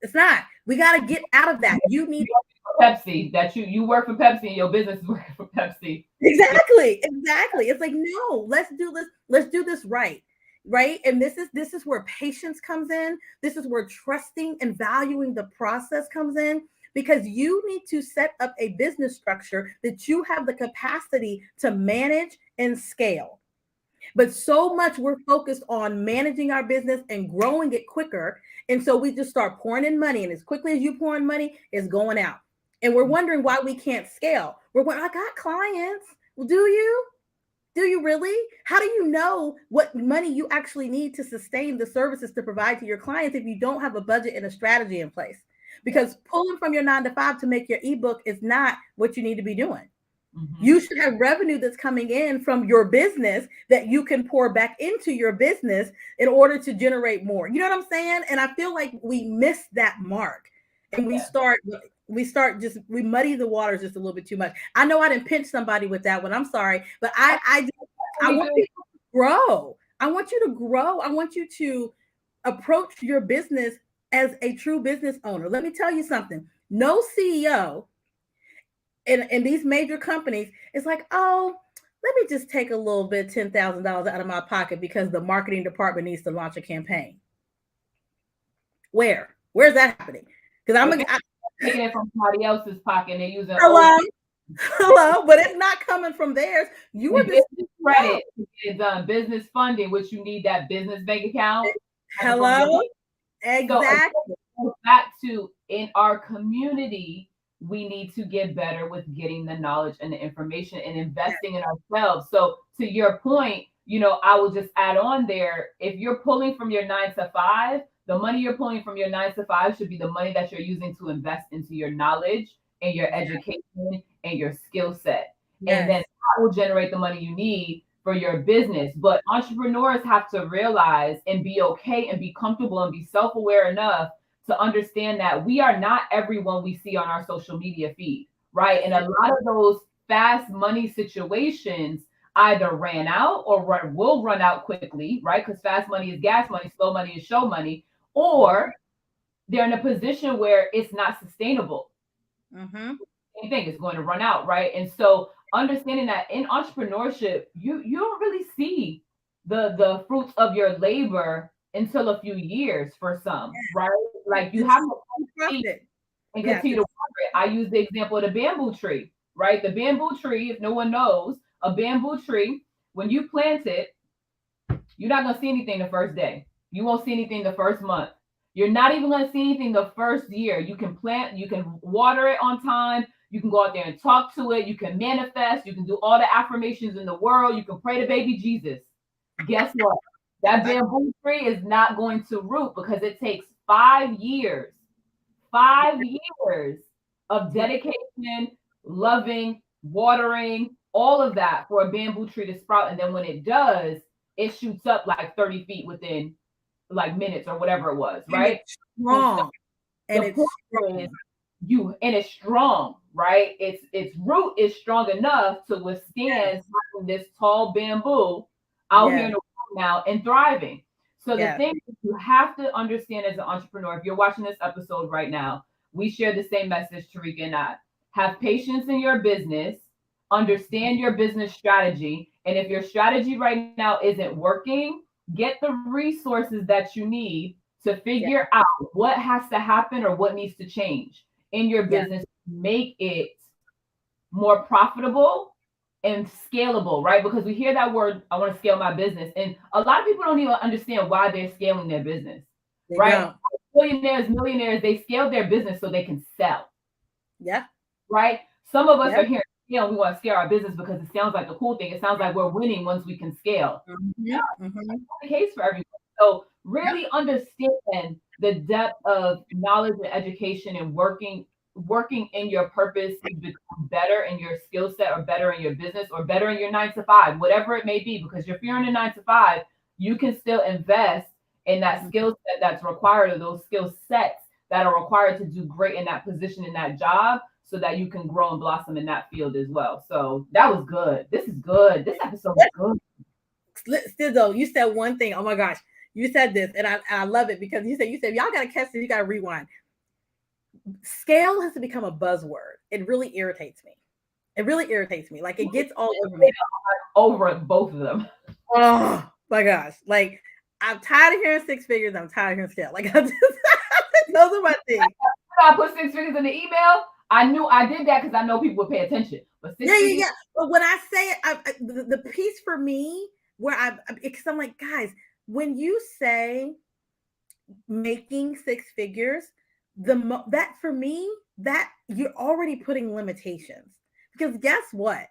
It's not. We got to get out of that. You need Pepsi, that you work for Pepsi and your business is working for Pepsi. exactly. It's like, no, let's do this. Let's do this right. Right. And this is where patience comes in. This is where trusting and valuing the process comes in because you need to set up a business structure that you have the capacity to manage and scale. But so much we're focused on managing our business and growing it quicker. And so we just start pouring in money. And as quickly as you pour in money, it's going out. And we're wondering why we can't scale. We're going, I got clients. Well, do you? Do you really? How do you know what money you actually need to sustain the services to provide to your clients if you don't have a budget and a strategy in place? Because pulling from your 9 to 5 to make your ebook is not what you need to be doing. Mm-hmm. You should have revenue that's coming in from your business that you can pour back into your business in order to generate more. You know what I'm saying? And I feel like we miss that mark and we muddy the waters just a little bit too much. I know I didn't pinch somebody with that one. I'm sorry, but I want people to grow. I want you to grow. I want you to approach your business as a true business owner. Let me tell you something. No CEO in these major companies, it's like, oh, let me just take a little bit, $10,000 out of my pocket because the marketing department needs to launch a campaign. Where's that happening? Because I'm taking it from somebody else's pocket and they're using hello, but it's not coming from theirs. You are business credit is business funding, which you need that business bank account. Hello, exactly. So back to in our community, we need to get better with getting the knowledge and the information and investing in ourselves. So to your point, I will just add on there, if you're pulling from your 9 to 5, the money you're pulling from your 9 to 5 should be the money that you're using to invest into your knowledge and your education and your skill set. And then that will generate the money you need for your business. But entrepreneurs have to realize and be okay and be comfortable and be self-aware enough to understand that we are not everyone we see on our social media feed, right? And a lot of those fast money situations either ran out or will run out quickly, right? Because fast money is gas money, slow money is show money, or they're in a position where it's not sustainable. Mm-hmm. Anything is going to run out, right? And so understanding that in entrepreneurship, you don't really see the fruits of your labor until a few years for some, right? Like you have to trust it and continue to water it. I use the example of the bamboo tree, right? The bamboo tree, if no one knows, a bamboo tree, when you plant it, you're not going to see anything the first day. You won't see anything the first month. You're not even going to see anything the first year. You can plant, you can water it on time. You can go out there and talk to it. You can manifest. You can do all the affirmations in the world. You can pray to baby Jesus. Guess what? That bamboo tree is not going to root because it takes 5 years of dedication, loving, watering, all of that for a bamboo tree to sprout. And then when it does, it shoots up like 30 feet within like minutes or whatever it was, right? It's strong. And it's strong, right? Its root is strong enough to withstand this tall bamboo out here in the world now and thriving. So the thing is, you have to understand as an entrepreneur, if you're watching this episode right now, we share the same message, Tareka and I. Have patience in your business, understand your business strategy. And if your strategy right now isn't working, get the resources that you need to figure out what has to happen or what needs to change in your business to make it more profitable and scalable, right? Because we hear that word, I want to scale my business. And a lot of people don't even understand why they're scaling their business, right? Billionaires, millionaires, they scale their business so they can sell. Yeah. Right? Some of us are here, we want to scale our business because it sounds like a cool thing. It sounds like we're winning once we can scale. That's not the case for everyone. So really understand the depth of knowledge and education and working working in your purpose, you become better in your skill set or better in your business or better in your 9 to 5, whatever it may be. Because if you're in a 9 to 5, you can still invest in that skill set that's required, or those skill sets that are required to do great in that position, in that job, so that you can grow and blossom in that field as well. So that was good. This is good. This episode is good. Still though, you said one thing. Oh my gosh, you said this, and I love it because you said y'all gotta catch this, you gotta rewind. Scale has to become a buzzword. It really irritates me. It really irritates me. Like it gets all over me. Over both of them. Oh my gosh. Like I'm tired of hearing 6 figures. I'm tired of hearing scale. Like those are my things. I put 6 figures in the email. I knew I did that because I know people would pay attention. But yeah. But when I say it, the piece for me where because I'm like, guys, when you say making 6 figures, that for me, that you're already putting limitations. Because guess what?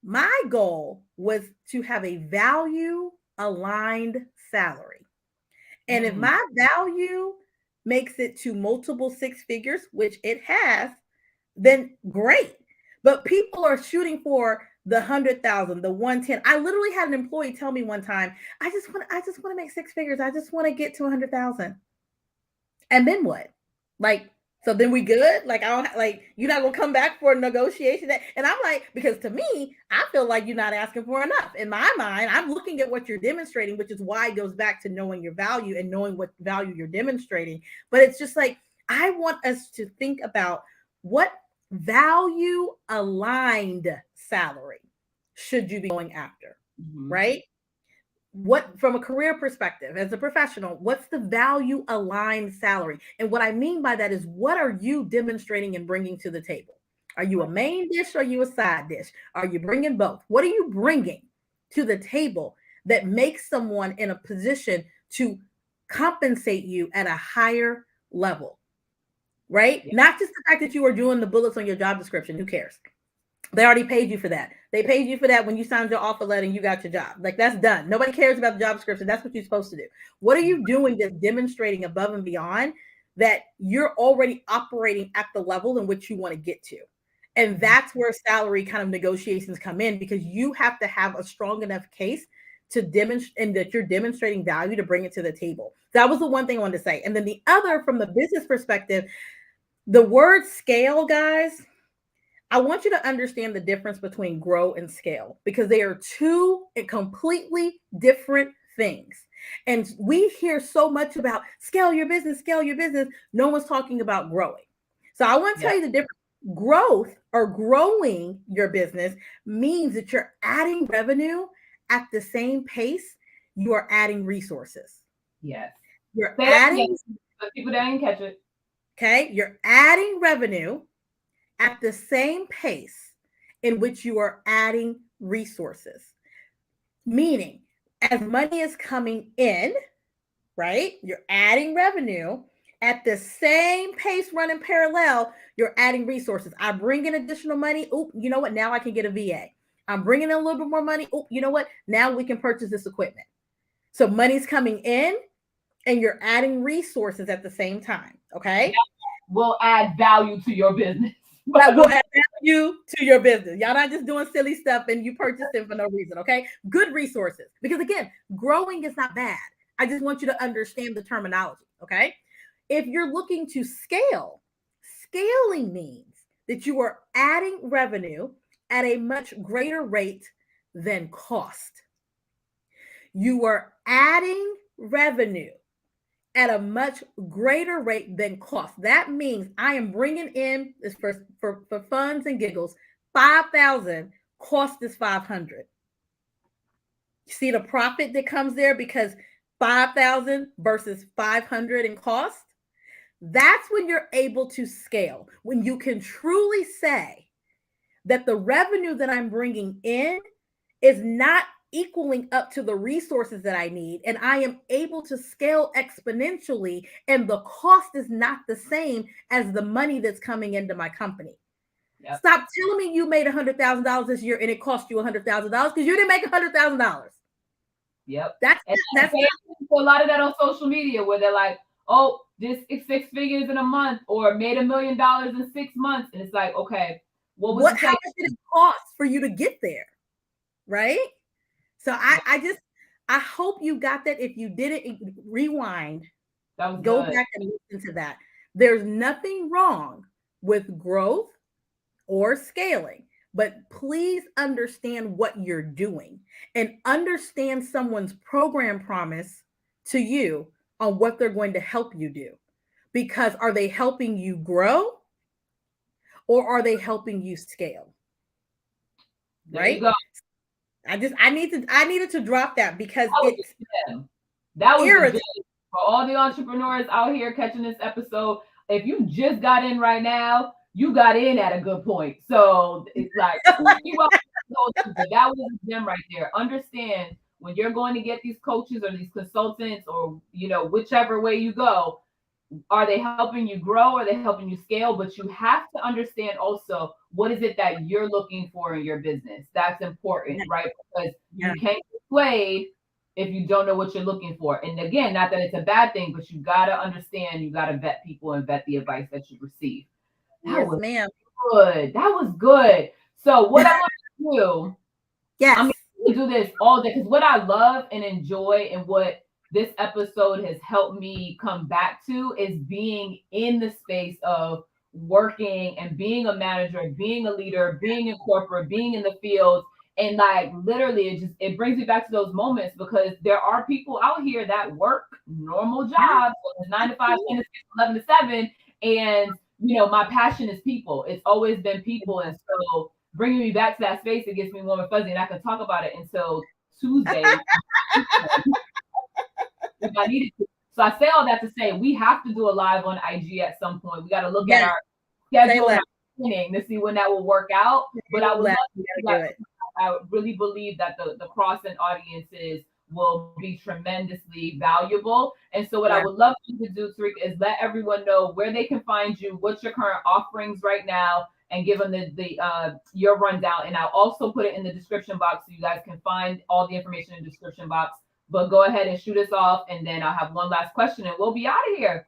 My goal was to have a value aligned salary. And if my value makes it to multiple 6 figures, which it has, then great. But people are shooting for the 100,000, the 110. I literally had an employee tell me one time, I just want to make 6 figures. I just want to get to 100,000. And then what? Like, so then we good? Like, I don't like, you're not gonna come back for a negotiation. And I'm like, because to me, I feel like you're not asking for enough. In my mind, I'm looking at what you're demonstrating, which is why it goes back to knowing your value and knowing what value you're demonstrating. But it's just like, I want us to think about what value aligned salary should you be going after, right? What, from a career perspective, as a professional, what's the value aligned salary? And what I mean by that is, what are you demonstrating and bringing to the table? Are you a main dish or are you a side dish? Are you bringing both? What are you bringing to the table that makes someone in a position to compensate you at a higher level, right? Yeah. Not just the fact that you are doing the bullets on your job description. Who cares? They already paid you for that. They paid you for that when you signed your offer letter and you got your job. Like, that's done. Nobody cares about the job description. That's what you're supposed to do. What are you doing that's demonstrating above and beyond that you're already operating at the level in which you want to get to? And that's where salary kind of negotiations come in, because you have to have a strong enough case to demonstrate, and that you're demonstrating value to bring it to the table. That was the one thing I wanted to say. And then the other, from the business perspective, the word scale, guys, I want you to understand the difference between grow and scale, because they are two completely different things. And we hear so much about scale your business, scale your business. No one's talking about growing. So I want to tell you the difference. Growth, or growing your business, means that you're adding revenue at the same pace you are adding resources. Yes. You're adding, but people didn't catch it. Okay. You're adding revenue at the same pace in which you are adding resources. Meaning, as money is coming in, right, you're adding revenue at the same pace, running parallel, you're adding resources. I bring in additional money. Oh, you know what? Now I can get a VA. I'm bringing in a little bit more money. Oh, you know what? Now we can purchase this equipment. So money's coming in and you're adding resources at the same time. Okay. Will add value to your business. That will add value to your business. Y'all not just doing silly stuff and you purchase them for no reason. Okay. Good resources. Because again, growing is not bad. I just want you to understand the terminology. Okay. If you're looking to scale, scaling means that you are adding revenue at a much greater rate than cost. You are adding revenue at a much greater rate than cost. That means I am bringing in this for funds and giggles, 5,000, cost is 500. You see the profit that comes there, because 5,000 versus 500 in cost. That's when you're able to scale, when you can truly say that the revenue that I'm bringing in is not equaling up to the resources that I need, and I am able to scale exponentially, and the cost is not the same as the money that's coming into my company. Yep. Stop telling me you made $100,000 this year and it cost you $100,000, because you didn't make $100,000. Yep. That's a lot of that on social media, where they're like, oh, just 6 figures in a month or made $1 million in 6 months. And it's like, okay, what was What, the how take? much did it cost for you to get there? Right. So I hope you got that. If you didn't, rewind, That was go good. back and listen to that. There's nothing wrong with growth or scaling, but please understand what you're doing and understand someone's program promise to you on what they're going to help you do. Because are they helping you grow or are they helping you scale? There you Right? go. I needed to drop that because That was it's a gem. That was a gem. irritating. For all the entrepreneurs out here catching this episode, if you just got in right now, you got in at a good point. So it's like, keep up, but that was a gem right there. Understand when you're going to get these coaches or these consultants or, whichever way you go, are they helping you grow? Are they helping you scale? But you have to understand also what is it that you're looking for in your business. That's important, right? Because Yeah. you can't get swayed if you don't know what you're looking for. And again, not that it's a bad thing, but you got to understand, you got to vet people and vet the advice that you receive. That Yes, was ma'am. good. That was good. So what I'm going to do, I Yes. mean, we do this all day because what I love and enjoy and what this episode has helped me come back to is being in the space of working and being a manager, being a leader, being in corporate, being in the field. And like literally it brings me back to those moments because there are people out here that work normal Yeah. jobs, so it's 9 to 5, 10 to 6, 11 to 7. And my passion is people. It's always been people. And so bringing me back to that space, it gets me warm and fuzzy, and I can talk about it until Tuesday if I needed to. So I say all that to say we have to do a live on IG at some point. We got to look at Yes. our Say schedule and less. our planning to see when that will work out. But I Say would love less. to We do gotta that do it. because I really believe that the crossing audiences will be tremendously valuable. And so what I Yeah. would love you to do, Tareka, is let everyone know where they can find you, what's your current offerings right now, and give them the your rundown. And I'll also put it in the description box so you guys can find all the information in the description box. But go ahead and shoot us off, and then I'll have one last question, and we'll be out of here.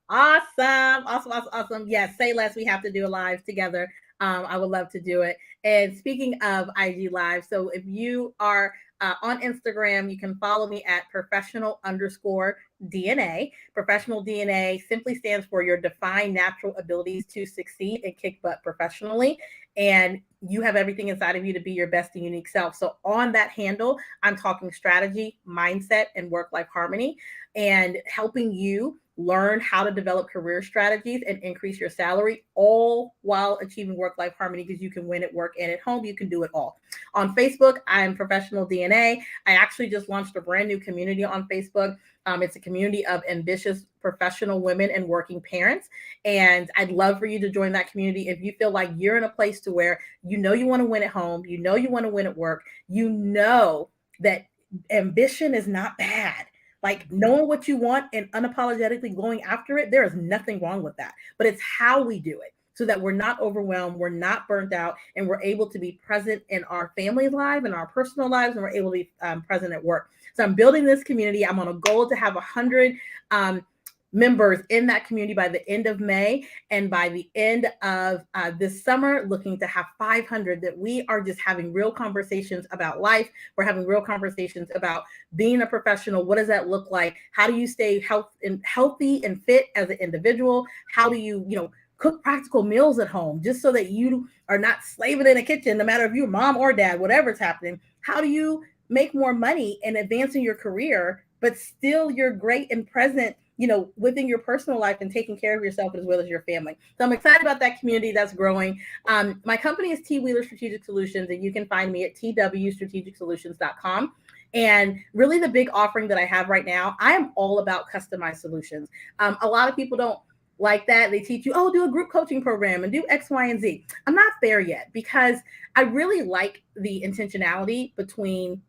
Awesome. Awesome. Awesome. Awesome. Yes. Say less. We have to do a live together. I would love to do it. And speaking of IG live, so if you are on Instagram, you can follow me at professional_DNA. Professional DNA simply stands for your defined natural abilities to succeed and kick butt professionally. And you have everything inside of you to be your best and unique self. So on that handle, I'm talking strategy, mindset, and work-life harmony, and helping you learn how to develop career strategies and increase your salary, all while achieving work-life harmony, because you can win at work and at home. You can do it all. On Facebook, I'm Professional DNA. I actually just launched a brand new community on Facebook. It's a community of ambitious professional women and working parents. And I'd love for you to join that community if you feel like you're in a place to where you want to win at home, you want to win at work, that ambition is not bad. Like knowing what you want and unapologetically going after it, there is nothing wrong with that. But it's how we do it so that we're not overwhelmed, we're not burnt out, and we're able to be present in our family life and our personal lives, and we're able to be present at work. So I'm building this community. I'm on a goal to have 100 members in that community by the end of May. And by the end of this summer, looking to have 500, that we are just having real conversations about life. We're having real conversations about being a professional. What does that look like? How do you stay healthy and fit as an individual? How do you, cook practical meals at home just so that you are not slaving in a kitchen, no matter if you're mom or dad, whatever's happening? How do you make more money and advance in your career, but still you're great and present, within your personal life and taking care of yourself as well as your family? So I'm excited about that community that's growing. My company is T Wheeler Strategic Solutions, and you can find me at twstrategicsolutions.com. And really the big offering that I have right now, I am all about customized solutions. A lot of people don't like that. They teach you, oh, do a group coaching program and do X, Y, and Z. I'm not there yet because I really like the intentionality between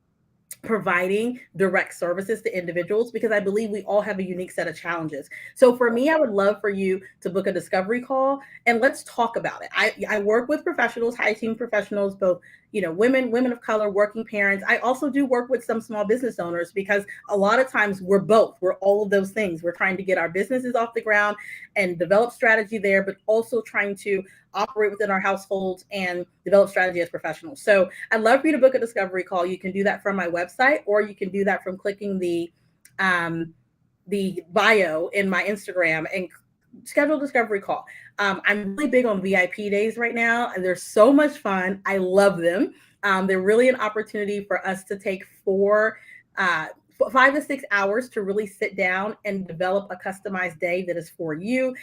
providing direct services to individuals, because I believe we all have a unique set of challenges. So for me, I would love for you to book a discovery call and let's talk about it. I work with professionals, high team professionals, both women of color, working parents. I also do work with some small business owners because a lot of times we're both. We're all of those things. We're trying to get our businesses off the ground and develop strategy there, but also trying to operate within our households and develop strategy as professionals. So I'd love for you to book a discovery call. You can do that from my website, or you can do that from clicking um, the bio in my Instagram and schedule a discovery call. I'm really big on VIP days right now, and they're so much fun. I love them. They're really an opportunity for us to take 5 to 6 hours to really sit down and develop a customized day that is for you.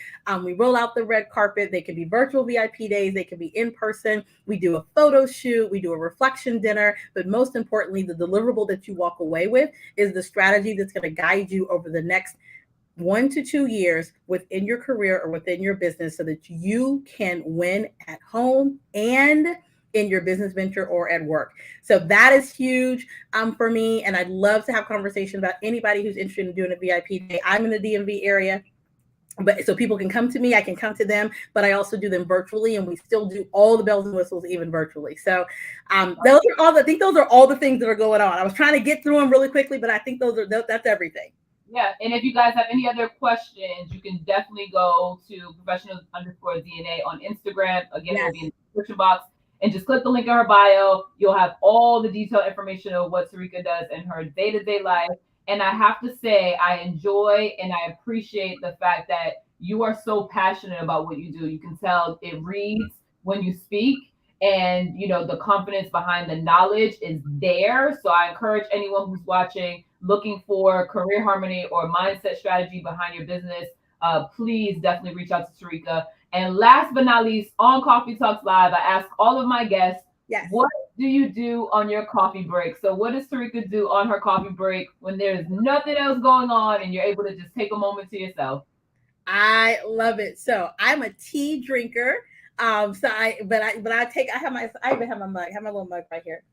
We roll out the red carpet. They can be virtual VIP days, they can be in person. We do a photo shoot, we do a reflection dinner, but most importantly, the deliverable that you walk away with is the strategy that's going to guide you over the next 1 to 2 years within your career or within your business so that you can win at home and in your business venture or at work. So that is huge for me. And I'd love to have conversation about anybody who's interested in doing a VIP day. I'm in the DMV area, but so people can come to me, I can come to them, but I also do them virtually, and we still do all the bells and whistles even virtually. So those are all I think those are all the things that are going on. I was trying to get through them really quickly, but I think that's everything. Yeah, and if you guys have any other questions, you can definitely go to professional_DNA on Instagram. Again, it will be in the description box. And just click the link in her bio. You'll have all the detailed information of what Tareka does in her day-to-day life. And I have to say, I enjoy and I appreciate the fact that you are so passionate about what you do. You can tell it reads when you speak, and the confidence behind the knowledge is there. So I encourage anyone who's watching, looking for career harmony or mindset strategy behind your business, please definitely reach out to Tareka. And last but not least, on Coffee Talks Live, I ask all of my guests, what do you do on your coffee break? So what does Tareka do on her coffee break when there's nothing else going on and you're able to just take a moment to yourself? I love it. So I'm a tea drinker. So I even have my mug. I have my little mug right here.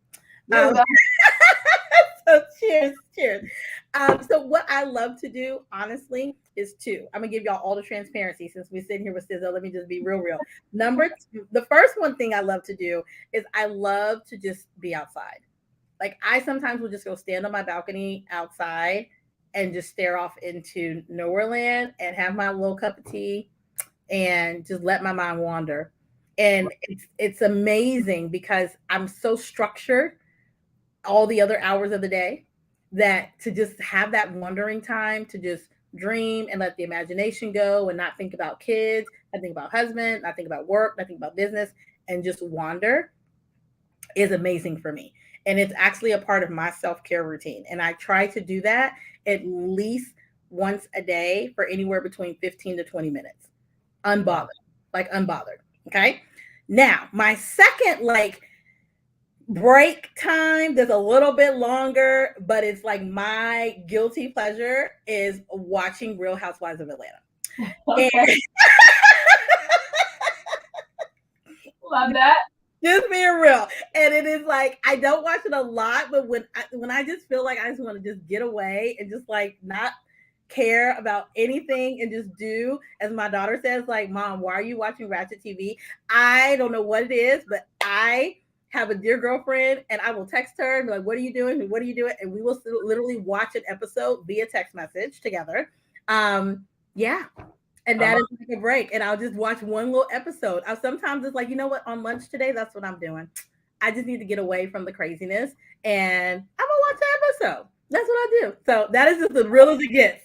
So cheers. So what I love to do, honestly, is two. I'm gonna give y'all all the transparency since we're sitting here with Sizzo. Let me just be real. Number two, the first one thing I love to do is I love to just be outside. Like I sometimes will just go stand on my balcony outside and just stare off into nowhere land and have my little cup of tea and just let my mind wander. And it's amazing because I'm so structured all the other hours of the day that to just have that wandering time to just dream and let the imagination go and not think about kids, not think about husband, not think about work, not think about business, and just wander is amazing for me. And it's actually a part of my self-care routine. And I try to do that at least once a day for anywhere between 15 to 20 minutes. Unbothered. Like unbothered. Okay. Now, my second break time that's a little bit longer, but it's like my guilty pleasure is watching Real Housewives of Atlanta. Okay. Love that. Just being real. And it is like I don't watch it a lot, but when I just feel like I just want to just get away and just like not care about anything and just do, as my daughter says, like, Mom, why are you watching Ratchet TV? I don't know what it is, but I have a dear girlfriend and I will text her and be like, what are you doing? What are you doing? And we will literally watch an episode via text message together. Yeah. And that is like a break. And I'll just watch one little episode. Sometimes it's like, you know what, on lunch today, that's what I'm doing. I just need to get away from the craziness and I'm gonna watch the episode. That's what I do. So that is just as real as it gets.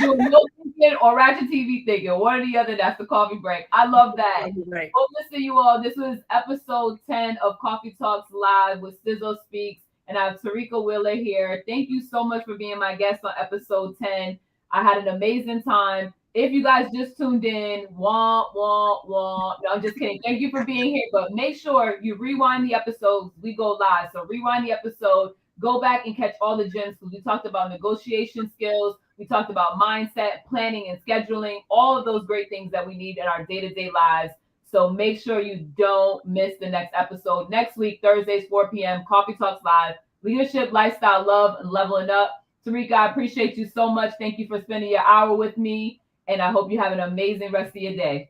Doing no thinking or Ratchet TV thinking, one or the other. That's the coffee break. I love that. Right. Well, listen, you all. This was episode 10 of Coffee Talks Live with Sizzo Speaks, and I have Tareka Wheeler here. Thank you so much for being my guest on episode 10. I had an amazing time. If you guys just tuned in, wah, wah, wah. No, I'm just kidding. Thank you for being here, but make sure you rewind the episodes. We go live, so rewind the episode. Go back and catch all the gems because we talked about negotiation skills. We talked about mindset, planning, and scheduling, all of those great things that we need in our day-to-day lives. So make sure you don't miss the next episode. Next week, Thursdays, 4 p.m., Coffee Talks Live, leadership, lifestyle, love, and leveling up. Tareka, I appreciate you so much. Thank you for spending your hour with me, and I hope you have an amazing rest of your day.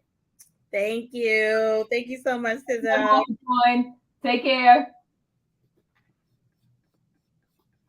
Thank you. Thank you so much, Sizzo. Take care.